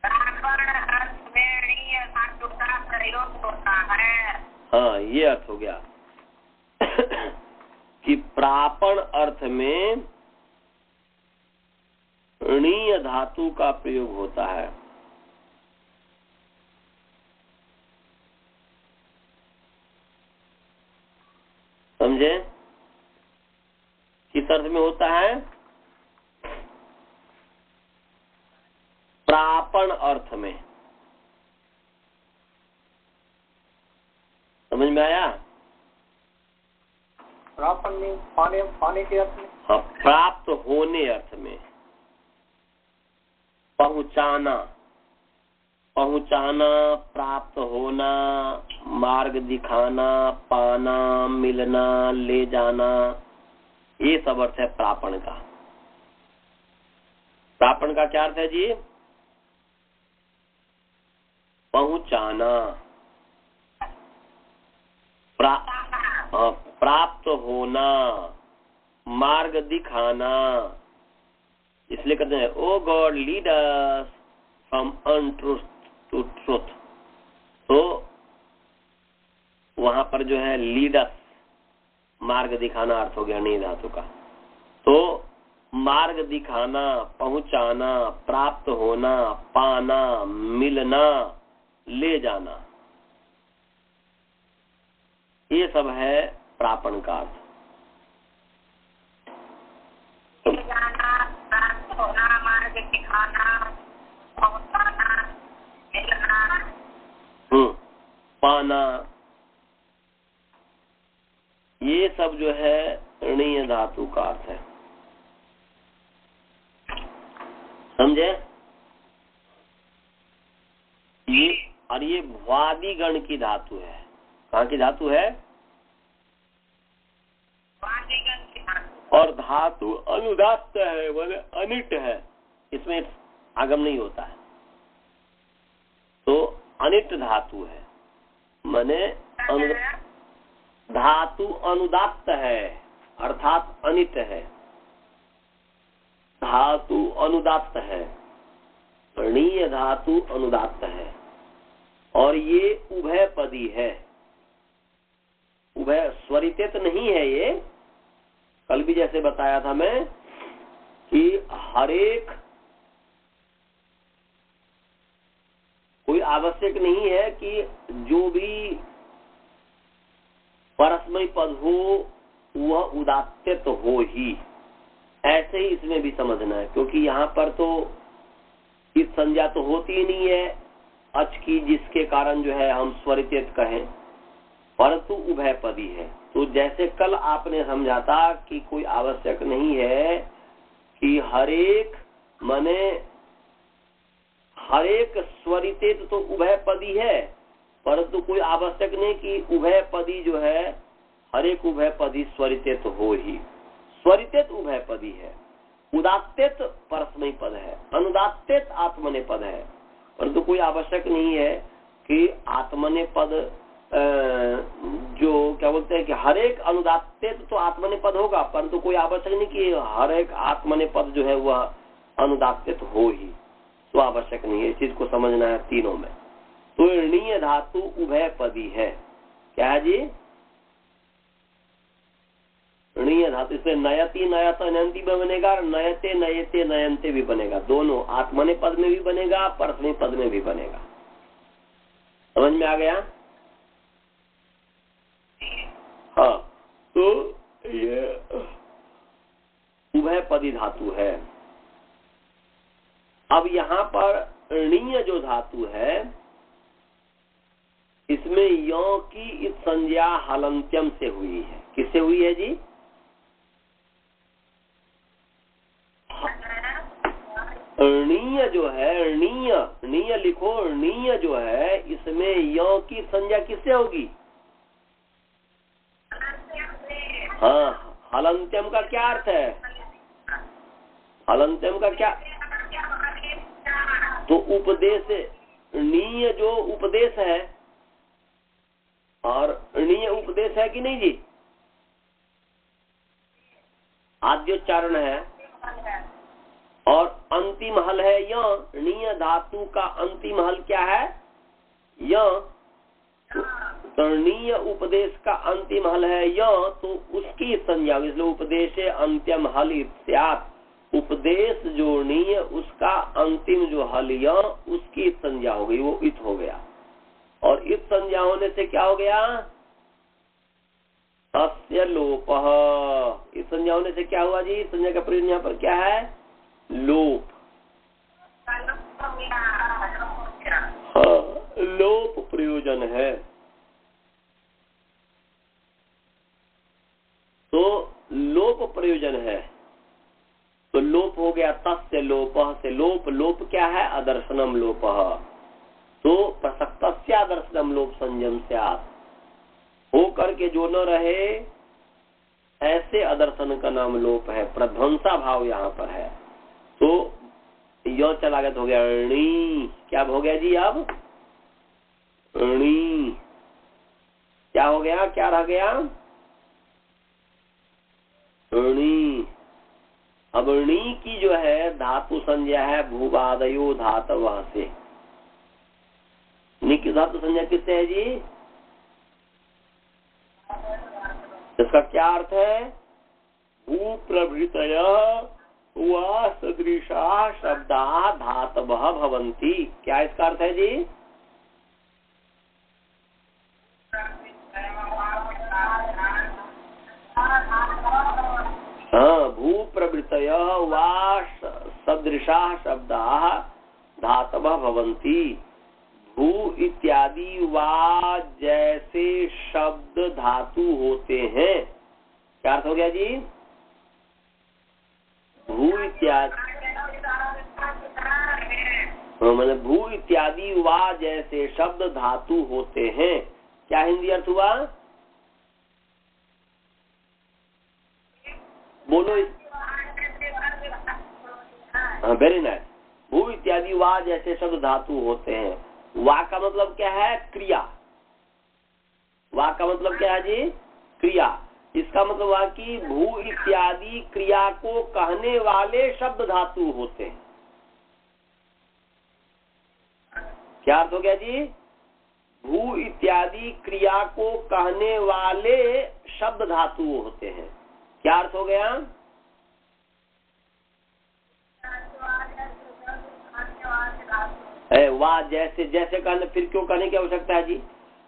प्रापण अर्थ में णीय धातु का प्रयोग होता है। हाँ, ये अर्थ हो गया कि प्रापण अर्थ में णीय धातु का प्रयोग होता है। समझे? किस अर्थ में होता है? प्रापण अर्थ में। समझ में आया? प्रापण में पाने के अर्थ में। हाँ, प्राप्त होने अर्थ में। पहुंचाना, पहुंचाना, प्राप्त होना, मार्ग दिखाना, पाना, मिलना, ले जाना, ये सब अर्थ है प्रापण का। प्रापण का क्या अर्थ है जी? पहुंचाना, प्राप्त होना, मार्ग दिखाना। इसलिए कहते हैं O God lead us from untruth to truth. तो वहां पर जो है लीड अस, मार्ग दिखाना अर्थ हो गया णीय धातु का। तो मार्ग दिखाना, पहुंचाना, प्राप्त होना, पाना, मिलना, ले जाना, ये सब है प्रापण का अर्थ। प्राप्त होना, मार्ग दिखाना, पहुंचाना, मिलना, पाना, ये सब जो है णीय धातु का अर्थ है। समझे? ये और ये भ्वादिगण की धातु है। कहाँ की धातु है? और धातु अनुदात्त है, बोले अनिट है, इसमें आगम नहीं होता है। तो अनिट धातु है, माने धातु अनुदात्त है अर्थात अनिट है। धातु अनुदात्त है, णीय धातु अनुदात्त है और ये उभयपदी है। उभय स्वरित नहीं है ये। कल भी जैसे बताया था मैं कि हरेक कोई आवश्यक नहीं है कि जो भी परस्मय पद हो वह उदात्त हो ही, ऐसे ही इसमें भी समझना है। क्योंकि यहाँ पर तो इस संज्ञा तो होती ही नहीं है अच की, जिसके कारण जो है हम स्वरित कहें, परंतु उभयपदी है। तो जैसे कल आपने समझा था कि कोई आवश्यक नहीं है कि हरेक माने हरेक स्वरित तो उभयपदी है, परंतु कोई आवश्यक नहीं कि उभयपदी जो है हरेक उभयपदी स्वरित हो ही। स्वरित उभयपदी है, उदात्त परस्मय पद है, अनुदात्त आत्मने पद है, परंतु कोई आवश्यक नहीं है कि आत्मने पद जो क्या बोलते हैं कि हरेक अनुदात्त तो आत्मने पद होगा, परंतु कोई आवश्यक नहीं कि हरेक आत्मने पद जो है वह अनुदात्त तो हो ही, तो आवश्यक नहीं है। इस चीज को समझना है तीनों में। तो णीय धातु उभय पदी है। क्या है जी? णीय धातु, इसमें नयति नयत नयंती भी बनेगा, नयते नयते नयंते भी बनेगा। दोनों आत्मने पद में भी बनेगा, परस्मैपदी पद में भी बनेगा। समझ में आ गया? हाँ, तो ये उभय पदी धातु है। अब यहाँ पर णीय जो धातु है, इसमें यों की इस संज्ञा हलंत्यम से हुई है। किससे हुई है जी? णीय जो है, णीय लिखो, णीय जो है इसमें यों की संज्ञा किससे होगी? हाँ, हलंत्यम का क्या अर्थ है? हलंत्यम का क्या? तो उपदेश, णीय जो उपदेश है, और णीय उपदेश है कि नहीं जी? आद्योच्चारण है और अंतिम हल है य। णीय धातु का अंतिम हल क्या है? य। तो णीय उपदेश का अंतिम हल है य, तो उसकी संज्ञा, इसलिए उपदेशे अंत्यम हल इत्यात्। उपदेश जो णीय, उसका अंतिम जो हल य, उसकी संज्ञा हो गई, वो इत हो गया। और इस संज्ञा होने से क्या हो गया? तस्य लोपः। इस संज्ञा होने से क्या हुआ जी? संज्ञा का प्रयोजन यहाँ पर क्या है? लोप। हाँ, लोप प्रयोजन है। तो लोप प्रयोजन है, तो लोप हो गया तस्य लोपः से। लोप, लोप क्या है? अदर्शनम लोपः। तो प्रसक्तस्य अदर्शनम लोप संयम स्यात्। हो करके जो न रहे ऐसे अदर्शन का नाम लोप है। प्रध्वंसा भाव यहाँ पर है। तो यो चला गया तो हो गया णी। क्या हो गया जी? अब णी क्या हो गया? क्या रह गया? णी। अब णी की जो है धातु संज्ञा है भूवादयो धातवः से। नी की धातु संज्ञा किससे है जी? इसका क्या अर्थ है? भू प्रभृतयः वा सदृशाः शब्दाः धातवः भवन्ति। क्या इसका अर्थ है जी? हाँ, भू प्रभृतयः वा सदृशाः शब्दाः धातवः भवन्ति। भू इत्यादि वा जैसे शब्द धातु होते हैं। क्या अर्थ हो गया जी? भू इत्यादि, मतलब भू इत्यादि वा जैसे शब्द धातु होते हैं। क्या हिंदी अर्थ हुआ? बोलो। हाँ, वेरी नाइस। भू इत्यादि वा जैसे शब्द धातु होते हैं। वा का मतलब क्या है? क्रिया। वा का मतलब क्या है जी? क्रिया। इसका मतलब हुआ कि भू इत्यादि क्रिया को कहने वाले शब्द धातु होते हैं। क्या अर्थ हो गया जी? भू इत्यादि क्रिया को कहने वाले शब्द धातु होते हैं। क्या अर्थ हो गया? वाह जैसे, जैसे कहने, फिर क्यों कहने की आवश्यकता है जी?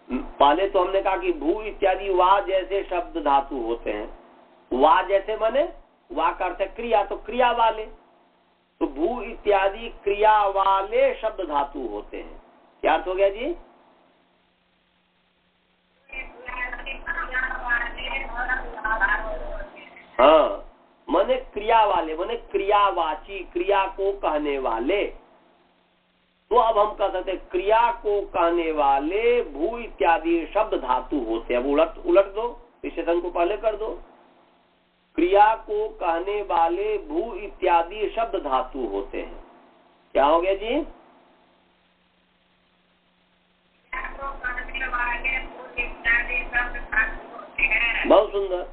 पहले तो हमने कहा कि भू इत्यादि वाह जैसे शब्द धातु होते हैं। वाह जैसे माने वाह का अर्थ है क्रिया, तो क्रिया वाले। तो भू इत्यादि क्रिया वाले शब्द धातु होते हैं। क्या अर्थ हो गया जी? हाँ, माने क्रिया वाले, माने क्रियावाची, क्रिया को कहने वाले। तो अब हम कह सकते हैं क्रिया को कहने वाले भू इत्यादि शब्द धातु होते हैं। अब उलट दो, विशेषण को पहले कर दो। क्रिया को कहने वाले भू इत्यादि शब्द धातु होते हैं। क्या हो गया जी? बहुत सुंदर।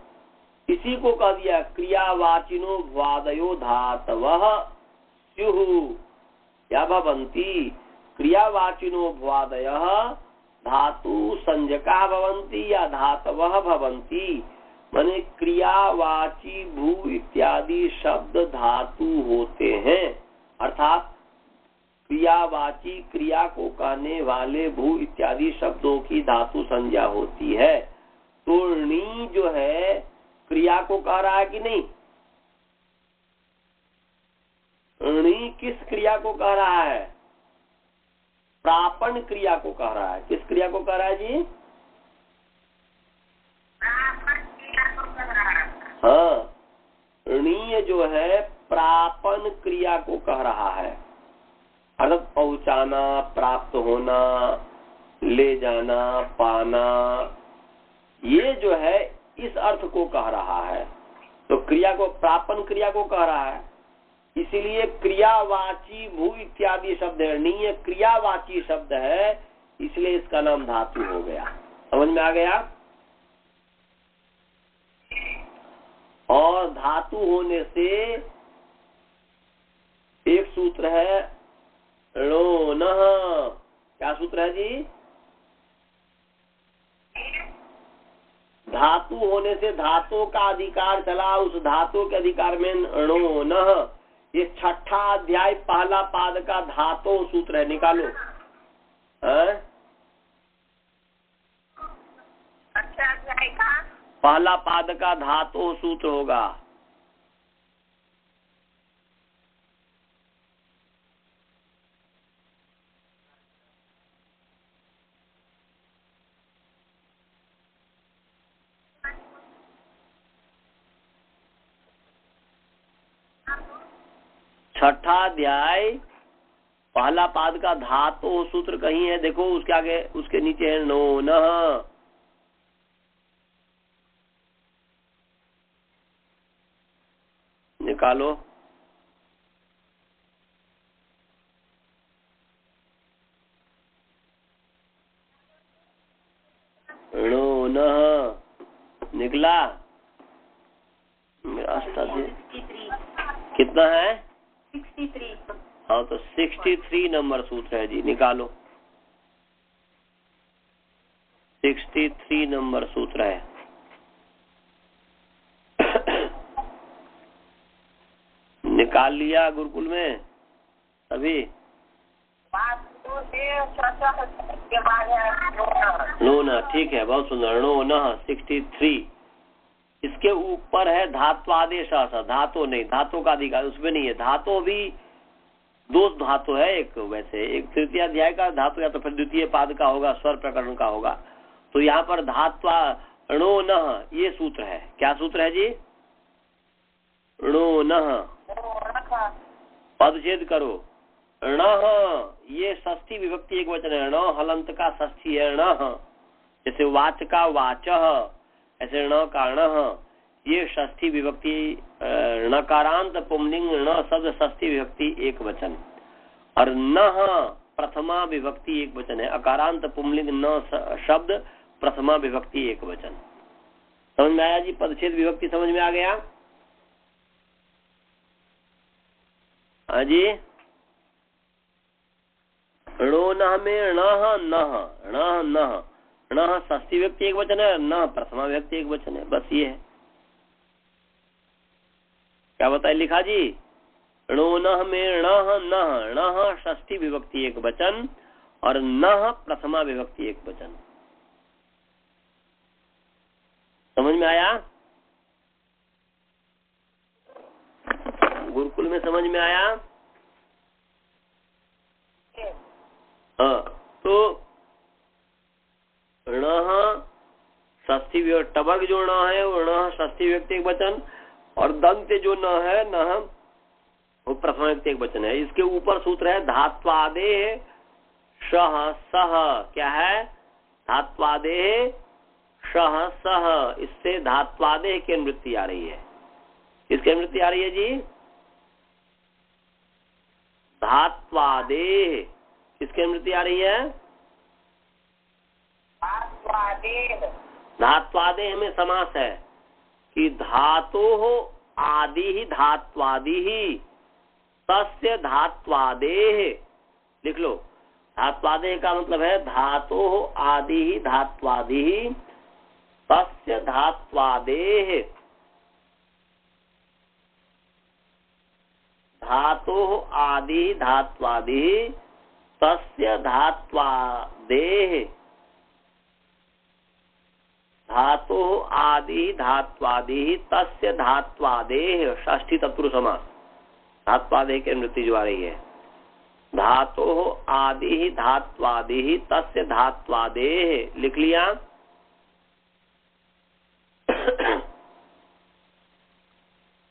इसी को कह दिया क्रियावाचिनो भ्वादयो धातवः स्युः या भवन्ति क्रियावाचिनो भ्वादयः धातु संज्ञका भवन्ति या धातवः भवन्ति। माने क्रियावाची भू इत्यादि शब्द धातु होते हैं, अर्थात क्रियावाची क्रिया को कहने वाले भू इत्यादि शब्दों की धातु संज्ञा होती है। तो णी जो है क्रिया को कह रहा है कि नहीं? णी किस क्रिया को कह रहा है? प्रापण क्रिया को कह रहा है। किस क्रिया को कह रहा है जी? हाँ, णी जो है प्रापण क्रिया को कह रहा है, अर्थात पहुंचाना, प्राप्त होना, ले जाना, पाना, ये जो है इस अर्थ को कह रहा है। तो क्रिया को प्रापण क्रिया को कह रहा है, इसीलिए क्रियावाची भू इत्यादि शब्द है। णी क्रियावाची शब्द है, इसलिए इसका नाम धातु हो गया। समझ में आ गया? और धातु होने से एक सूत्र है णोनः। क्या सूत्र है जी? धातु होने से धातु का अधिकार चला, उस धातु के अधिकार में णोनः। ये 6ठा अध्याय पहला पाद का धातु सूत्र है, निकालो। अच्छा अध्याय का पहला पाद का धातु सूत्र होगा। छठा अध्याय पहला पाद का धातु सूत्र कहीं है, देखो उसके आगे, उसके नीचे है णोनः। निकालो। णोनः निकला। मेरा कितना है? 63। हाँ, तो 63 नंबर सूत्र है जी, निकालो। 63 नंबर सूत्र है। निकाल लिया गुरुकुल में अभी? णोनः, ठीक है, बहुत सुंदर। णोनः 63। इसके ऊपर है धात्वादेश। धातु नहीं, धातु का अधिकार उसमें नहीं है। धातु भी दो धातु है, एक वैसे एक तृतीय अध्याय का धातु या तो फिर द्वितीय पाद का होगा, स्वर प्रकरण का होगा। तो यहाँ पर धात्वा णोनः ये सूत्र है। क्या सूत्र है जी? णोनः। पदच्छेद करो। णः ये षष्ठी विभक्ति एक वचन है। ण हलंत का षष्ठी है णः। जैसे वाच का वाचः, ऐसे ण का णः, ये षष्ठी विभक्ति। णकारांत पुंलिंग ण शब्द षष्ठी विभक्ति एक वचन, और नः प्रथमा विभक्ति एक वचन है। अकारांत पुंलिंग न शब्द प्रथमा विभक्ति एक वचन। समझ में आया जी? पदच्छेद विभक्ति समझ में आ गया? हाँ जी। णोनः में णः नः, णः नः, णः षष्ठी व्यक्ति एक वचन है, न प्रथमा व्यक्ति एक वचन है, बस ये है। क्या बताए लिखा जी? णोनः में णः नः, णः षष्ठी विभक्ति एक वचन और नः प्रथमा विभक्ति एक वचन। समझ में आया? गुरुकुल में समझ में आया? हाँ, तो णः षष्ठी टबक जो ण है वो ण षष्ठी व्यक्ति एक वचन, और दंत जो न है न वो प्रथमा व्यक्ति एक वचन है। इसके ऊपर सूत्र है धात्वादेः शः सः। क्या है? धात्वादेः शः सः। इससे धात्वादेः की अनुवृत्ति आ रही है। किसकी अनुवृत्ति आ रही है जी? धात्वादेः। किसकी अनुवृत्ति आ रही है? धात्वादेः में समास है कि धातोः आदि ही धात्वादि ही। तस्य धात्वादेः, लिख लो। धात्वादेः का मतलब है धातोः आदि धात्वादिः, तस्य धात्वादेः, धातोः आदि धात्वादिः, तस्य धात्वादेः, धातोः आदि धात्वादिः, तस्य धात्वादेः, षष्ठी तत्पुरुष समास। धात्वादेः की अनुवृत्ति जो आ रही है, धातोः आदि धात्वादिः, तस्य धात्वादेः, लिख लिया।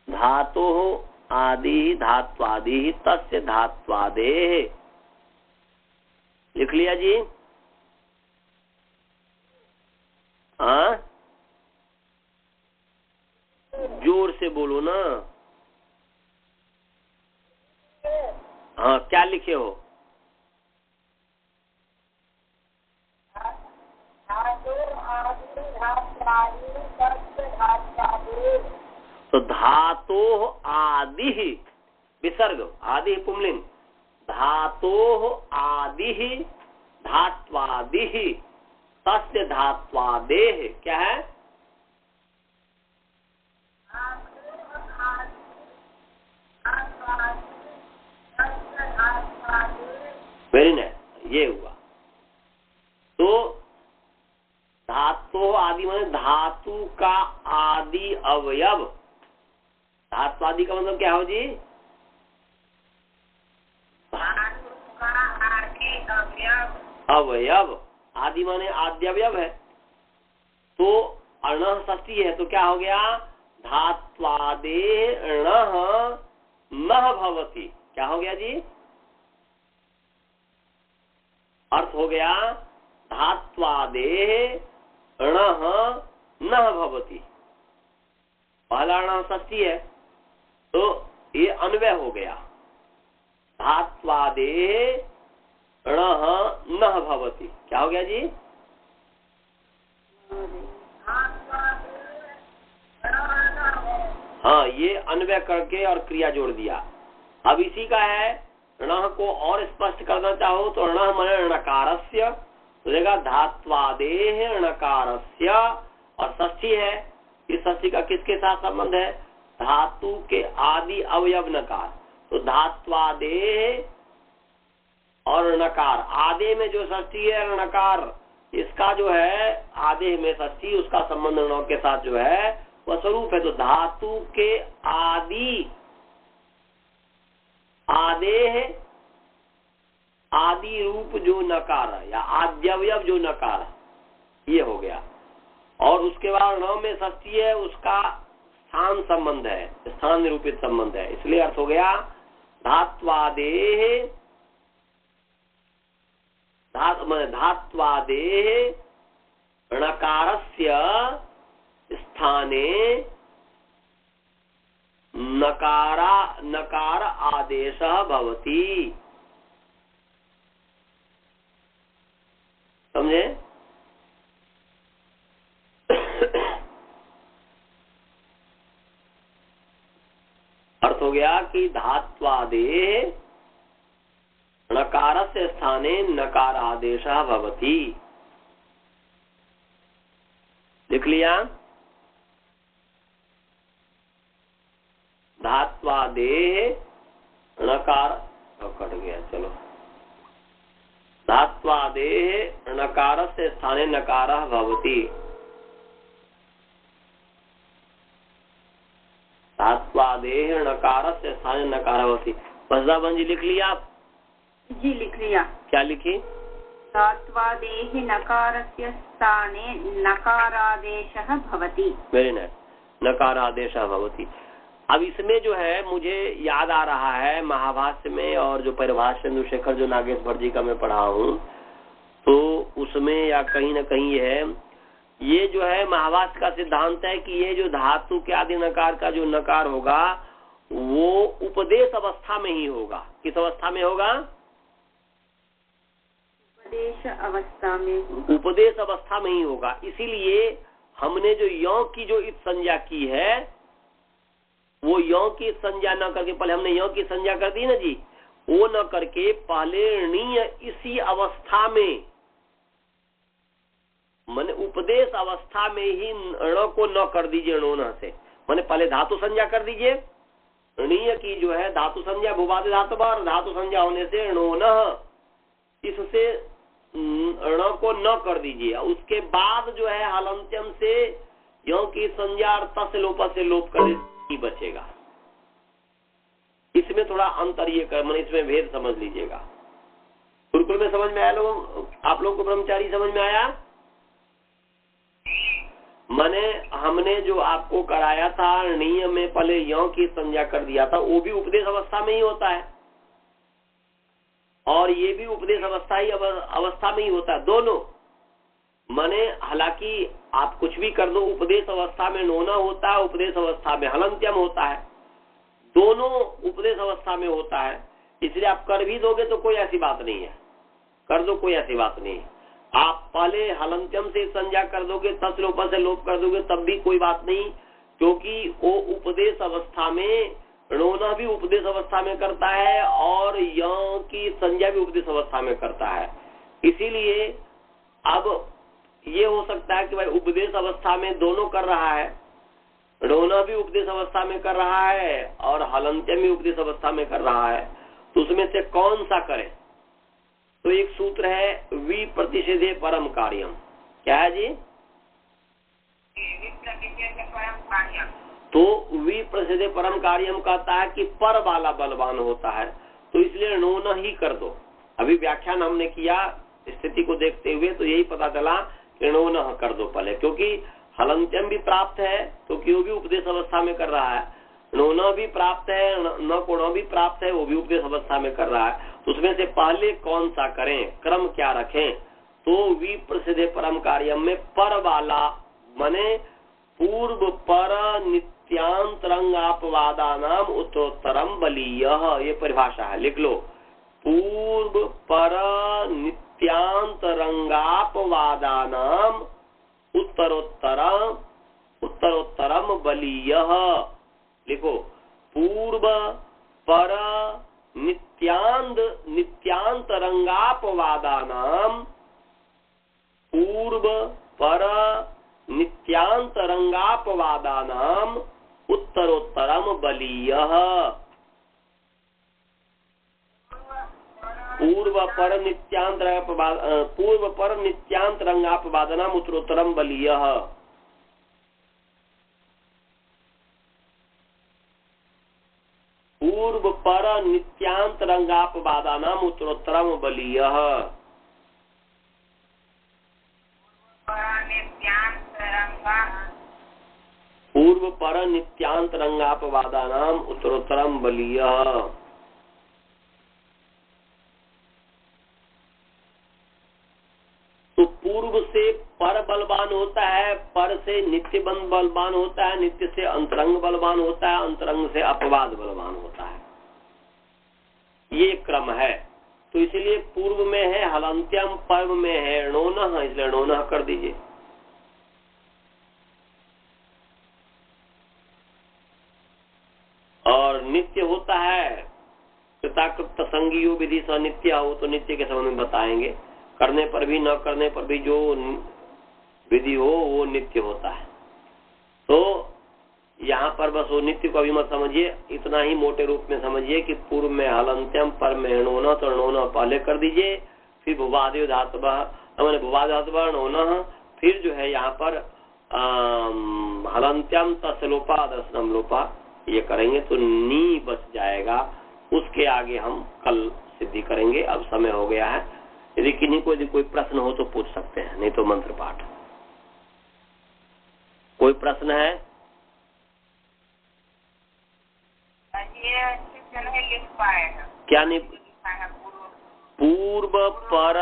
धातोः आदि धात्वादिः, तस्य धात्वादेः, लिख लिया जी। हाँ, जोर से बोलो ना। हाँ, क्या लिखे हो? तो धातोः आदि विसर्ग, आदि पुंलिंग, धातोः आदि धात्वादिः, तस्य धात्वादेः, क्या है? वेरी नाइस, ये हुआ। तो धातु आदि माने धातु का आदि अवयव। धात्वादि का मतलब क्या हो जी? अवयव। आदि माने आद्य अवयव है। तो अणः षष्ठी है, तो क्या हो गया? धात्वादे अणः नः भवति। क्या हो गया जी? अर्थ हो गया धात्वादे अणः नः भवति। पहला अणः षष्ठी है, तो ये अन्वय हो गया। धात्वादे अणः नः भवति। क्या हो गया जी? हाँ, ये अन्वय करके और क्रिया जोड़ दिया। अब इसी का है, णः को और स्पष्ट करना चाहो तो णः माने णकारस्य, तो देगा धात्वादेः णकारस्य। और षष्ठी है, इस षष्ठी का किसके साथ संबंध है? धातु के आदि अवयव नकार। तो धात्वादेः और णकार, आदे में जो षष्ठी है णकार, इसका जो है आदे में षष्ठी, उसका संबंध ण के साथ जो है वह स्वरूप है। तो धातु के आदि, आदेः आदि रूप जो नकार है या आद्यवयव जो नकार है, ये हो गया। और उसके बाद ण में षष्ठी है, उसका स्थान संबंध है, स्थान निरूपित संबंध है, इसलिए अर्थ हो गया धात्वादेः धात्वादेः णकारस्य स्थाने नकार आदेशः भवति। समझे? अर्थ हो गया कि धात्वादेः णकारस्य स्थाने नकार आदेशः भवति। लिख लिया? धात्वादेः णकार, कट गया, चलो। धात्वादेः णकारस्य स्थाने नकारः भवति। धात्वादेः णकारस्य स्थाने नकारः भवति। बसदाबन जी लिख लिया आप? जी लिख लिया। क्या लिखी? धात्वादेः नकारस्य स्थाने नकारादेशः भवति। वेरी नाइस, नकारादेशः भवति। अब इसमें जो है मुझे याद आ रहा है महाभाष्य में और जो परिभाष्य चंद्रशेखर जो नागेश भट्ट जी का मैं पढ़ा हूँ, तो उसमें या कहीं न कहीं ये जो है महाभाष्य का सिद्धांत है कि ये जो धातु के आदि नकार का जो नकार होगा वो उपदेश अवस्था में ही होगा। किस अवस्था में होगा? उपदेश अवस्था में। उपदेश अवस्था में ही होगा। इसीलिए हमने जो यौ की जो इत संज्ञा की है, वो यों की संज्ञा न करके, पहले हमने यों की संज्ञा कर दी ना जी, वो न करके पहले णीय इसी अवस्था में, मैंने उपदेश अवस्था में ही ण को न कर दीजिए णोन से, मैंने पहले धातु संज्ञा कर दीजिए। णीय की जो है धातु संज्ञा भूवादि धातु और धातु संज्ञा होने से णोन, इससे ण को न कर दीजिए। उसके बाद जो है हलंत्यम से यों की संज्ञा और तस् लोप से लोप कर ही बचेगा। इसमें थोड़ा अंतर ये कर, मैंने इसमें भेद समझ लीजिएगा। गुरुकुल में समझ में आया लोगों, आप लोग को ब्रह्मचारी समझ में आया? मैंने हमने जो आपको कराया था णीय में पहले यों की संज्ञा कर दिया था, वो भी उपदेश अवस्था में ही होता है और ये भी उपदेश अवस्था में ही होता है, दोनों। माने हालांकि आप कुछ भी कर दो, उपदेश अवस्था में नोना होता है, उपदेश अवस्था में हलंत्यम होता है, दोनों उपदेश अवस्था में होता है। इसलिए आप कर भी दोगे तो कोई ऐसी बात नहीं है, कर दो कोई ऐसी बात नहीं है। आप पहले हलंत्यम से संज्ञा कर दोगे, तस् लोप से लोप कर दोगे, तब भी कोई बात नहीं, क्योंकि वो उपदेश अवस्था में णोना भी उपदेश अवस्था में करता है और यों की संज्ञा भी उपदेश अवस्था में करता है। इसीलिए अब ये हो सकता है कि भाई उपदेश अवस्था में दोनों कर रहा है, णोना भी उपदेश अवस्था में कर रहा है और हलंत्यम भी उपदेश अवस्था में कर रहा है, तो उसमें से कौन सा करें? तो एक सूत्र है विप्रतिषेधे परम कार्यम। क्या है जी? तो विप्रतिषेधे परम कार्यम कहता है कि पर वाला बलवान होता है, तो इसलिए णोना ही कर दो। अभी व्याख्यान हमने किया स्थिति को देखते हुए तो यही पता चला कि णोना कर दो पहले, क्योंकि हलंत्यम भी प्राप्त है तो वो भी उपदेश अवस्था में कर रहा है, णोना भी प्राप्त है, न कोणा भी प्राप्त है, वो भी उपदेश अवस्था में कर रहा है। तो उसमें से पहले कौन सा करें, क्रम क्या रखें? तो विप्रसिद्धे परम कार्यम में पर वाला माने पूर्व पर नित्यांतरंगापवादानाम उत्तरोत्तरम बलीय, ये परिभाषा है, लिख लो। पूर्व पर नित्यांतरंगापवादानाम उत्तरोत्तरम बलीय, लिखो। पूर्व पर नित्यांतरंगापवादानाम, पूर्व पर नित्यांतरंगापवादानाम उत्तरोत्तरम बलीय। पूर्व पर नित्यांतरंगापवादानाम उत्तरोत्तरम बलीय। पूर्व पर नित्यांतरंगापवादानाम उत्तरोत्तरम बलीय। पूर्व पर नित्यांतरंगापवादानाम उत्तरोत्तरम बलीय। तो पूर्व से पर बलवान होता है, पर से नित्य बलवान होता है, नित्य से अंतरंग बलवान होता है, अंतरंग से अपवाद बलवान होता है, ये क्रम है। तो इसलिए पूर्व में है हलंत्यम, पर्व में है णोनः, इसलिए णोनः कर दीजिए। और नित्य होता है कृताकृत संज्ञेयो विधि स नित्य हो, तो नित्य के संबंध में बताएंगे। करने पर भी न करने पर भी जो विधि हो वो नित्य होता है। तो यहाँ पर बस वो नित्य को अभी मत समझिए, इतना ही मोटे रूप में समझिए कि पूर्व में हलंत्यम, पर में णोनः, तो णोनः पहले कर दीजिए, फिर भुवादि धातुभः, मैंने भुवादि धातुभः णोनः, फिर जो है यहाँ पर हलंत्यम तस् लोपा दशनम लोपा, ये करेंगे तो नी बच जाएगा। उसके आगे हम कल सिद्धि करेंगे। अब समय हो गया है, यदि किन्हीं को यदि कोई प्रश्न हो तो पूछ सकते हैं, नहीं तो मंत्र पाठ। कोई प्रश्न है? क्या नहीं? पूर्व पर,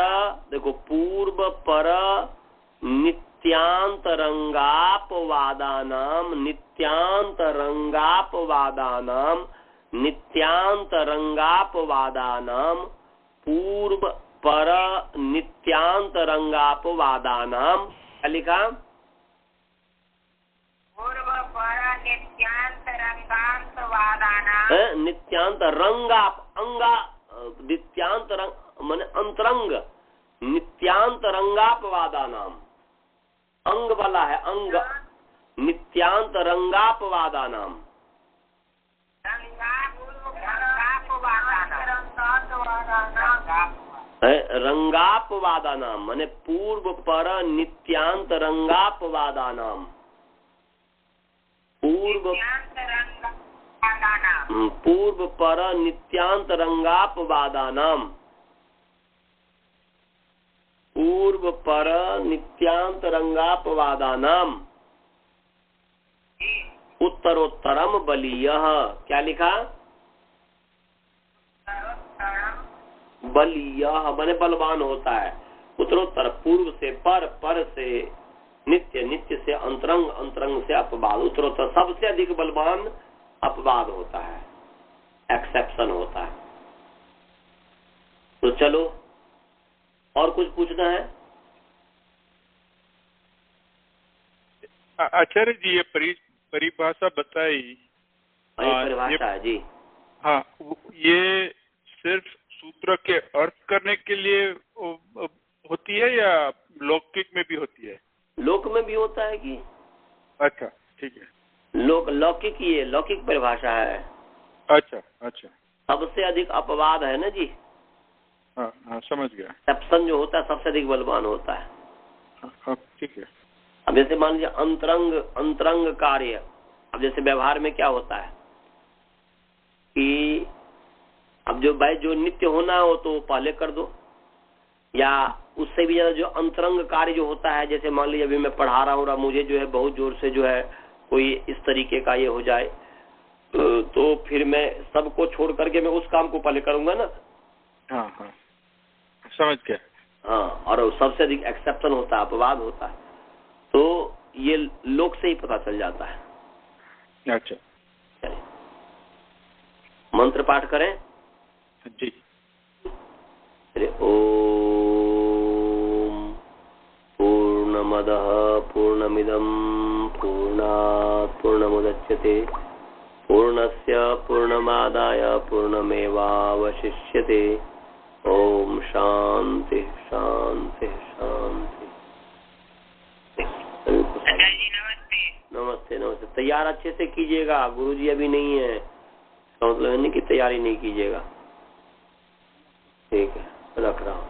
देखो पूर्व पर नित्यांतरंगापवादानाम, नित्यांतरंगापवादानाम, नित्यांतरंगापवादानाम, पूर्व पर नित्यांतरंगापवादानाम, क्या लिखा? पूर्व नित्यांत रंगाप अंगा नित्यांत रंग माने अंतरंग नित्यांत रंगापवादा नाम अंग वाला है अंग नित्यांत रंगापवादा नाम रंगापवादा नाम माने पूर्व पर नित्यांत रंगापवादा नाम पूर्व पर नित्यांत रंगापवादा नाम पूर्व पर नित्यांत रंगापवादा नाम उत्तरोत्तरम बलीयः क्या लिखा बलीयः माने बलवान होता है उत्तरोत्तर पूर्व से पर से नित्य नित्य से अंतरंग अंतरंग से अपवाद उत्तरोत्तर सबसे अधिक बलवान अपवाद होता है एक्सेप्शन होता है। तो चलो और कुछ पूछना है? आचार्य जी ये परिभाषा बताई परिभाषा है जी। हाँ ये सिर्फ सूत्र के अर्थ करने के लिए होती है या लौकिक में भी होती है? लोक में भी होता है कि? अच्छा ठीक है। लौकिक ये लौकिक परिभाषा है। अच्छा अच्छा सबसे अधिक अपवाद है ना जी। हाँ हाँ समझ गया। एक्सेप्शन जो होता है सबसे अधिक बलवान होता है। हाँ ठीक है। अब जैसे मान लीजिए अंतरंग कार्य अब जैसे व्यवहार में क्या होता है कि अब जो भाई जो नित्य होना हो तो पहले कर दो या उससे भी ज्यादा जो अंतरंग कार्य जो होता है जैसे मान लीजिए अभी मैं पढ़ा रहा हूँ और मुझे जो है बहुत जोर से जो है कोई इस तरीके का ये हो जाए तो फिर मैं सबको छोड़ करके मैं उस काम को पहले करूंगा ना। हाँ हाँ समझ गया। हाँ और सबसे अधिक एक्सेप्शन होता है अपवाद होता है तो ये लोक से ही पता चल जाता है। अच्छा चलिए मंत्र पाठ करें जी। ओम पूर्णमदः पूर्णमिदं पूर्णात् पूर्णमुदच्यते पूर्णस्य पूर्णमादाय पूर्णमेवावशिष्यते। ओम शांति शांति शांति। नमस्ते नमस्ते। तैयार अच्छे से कीजिएगा गुरुजी अभी नहीं है मतलब नहीं कि तैयारी नहीं कीजिएगा। ठीक है रख रहा हूँ।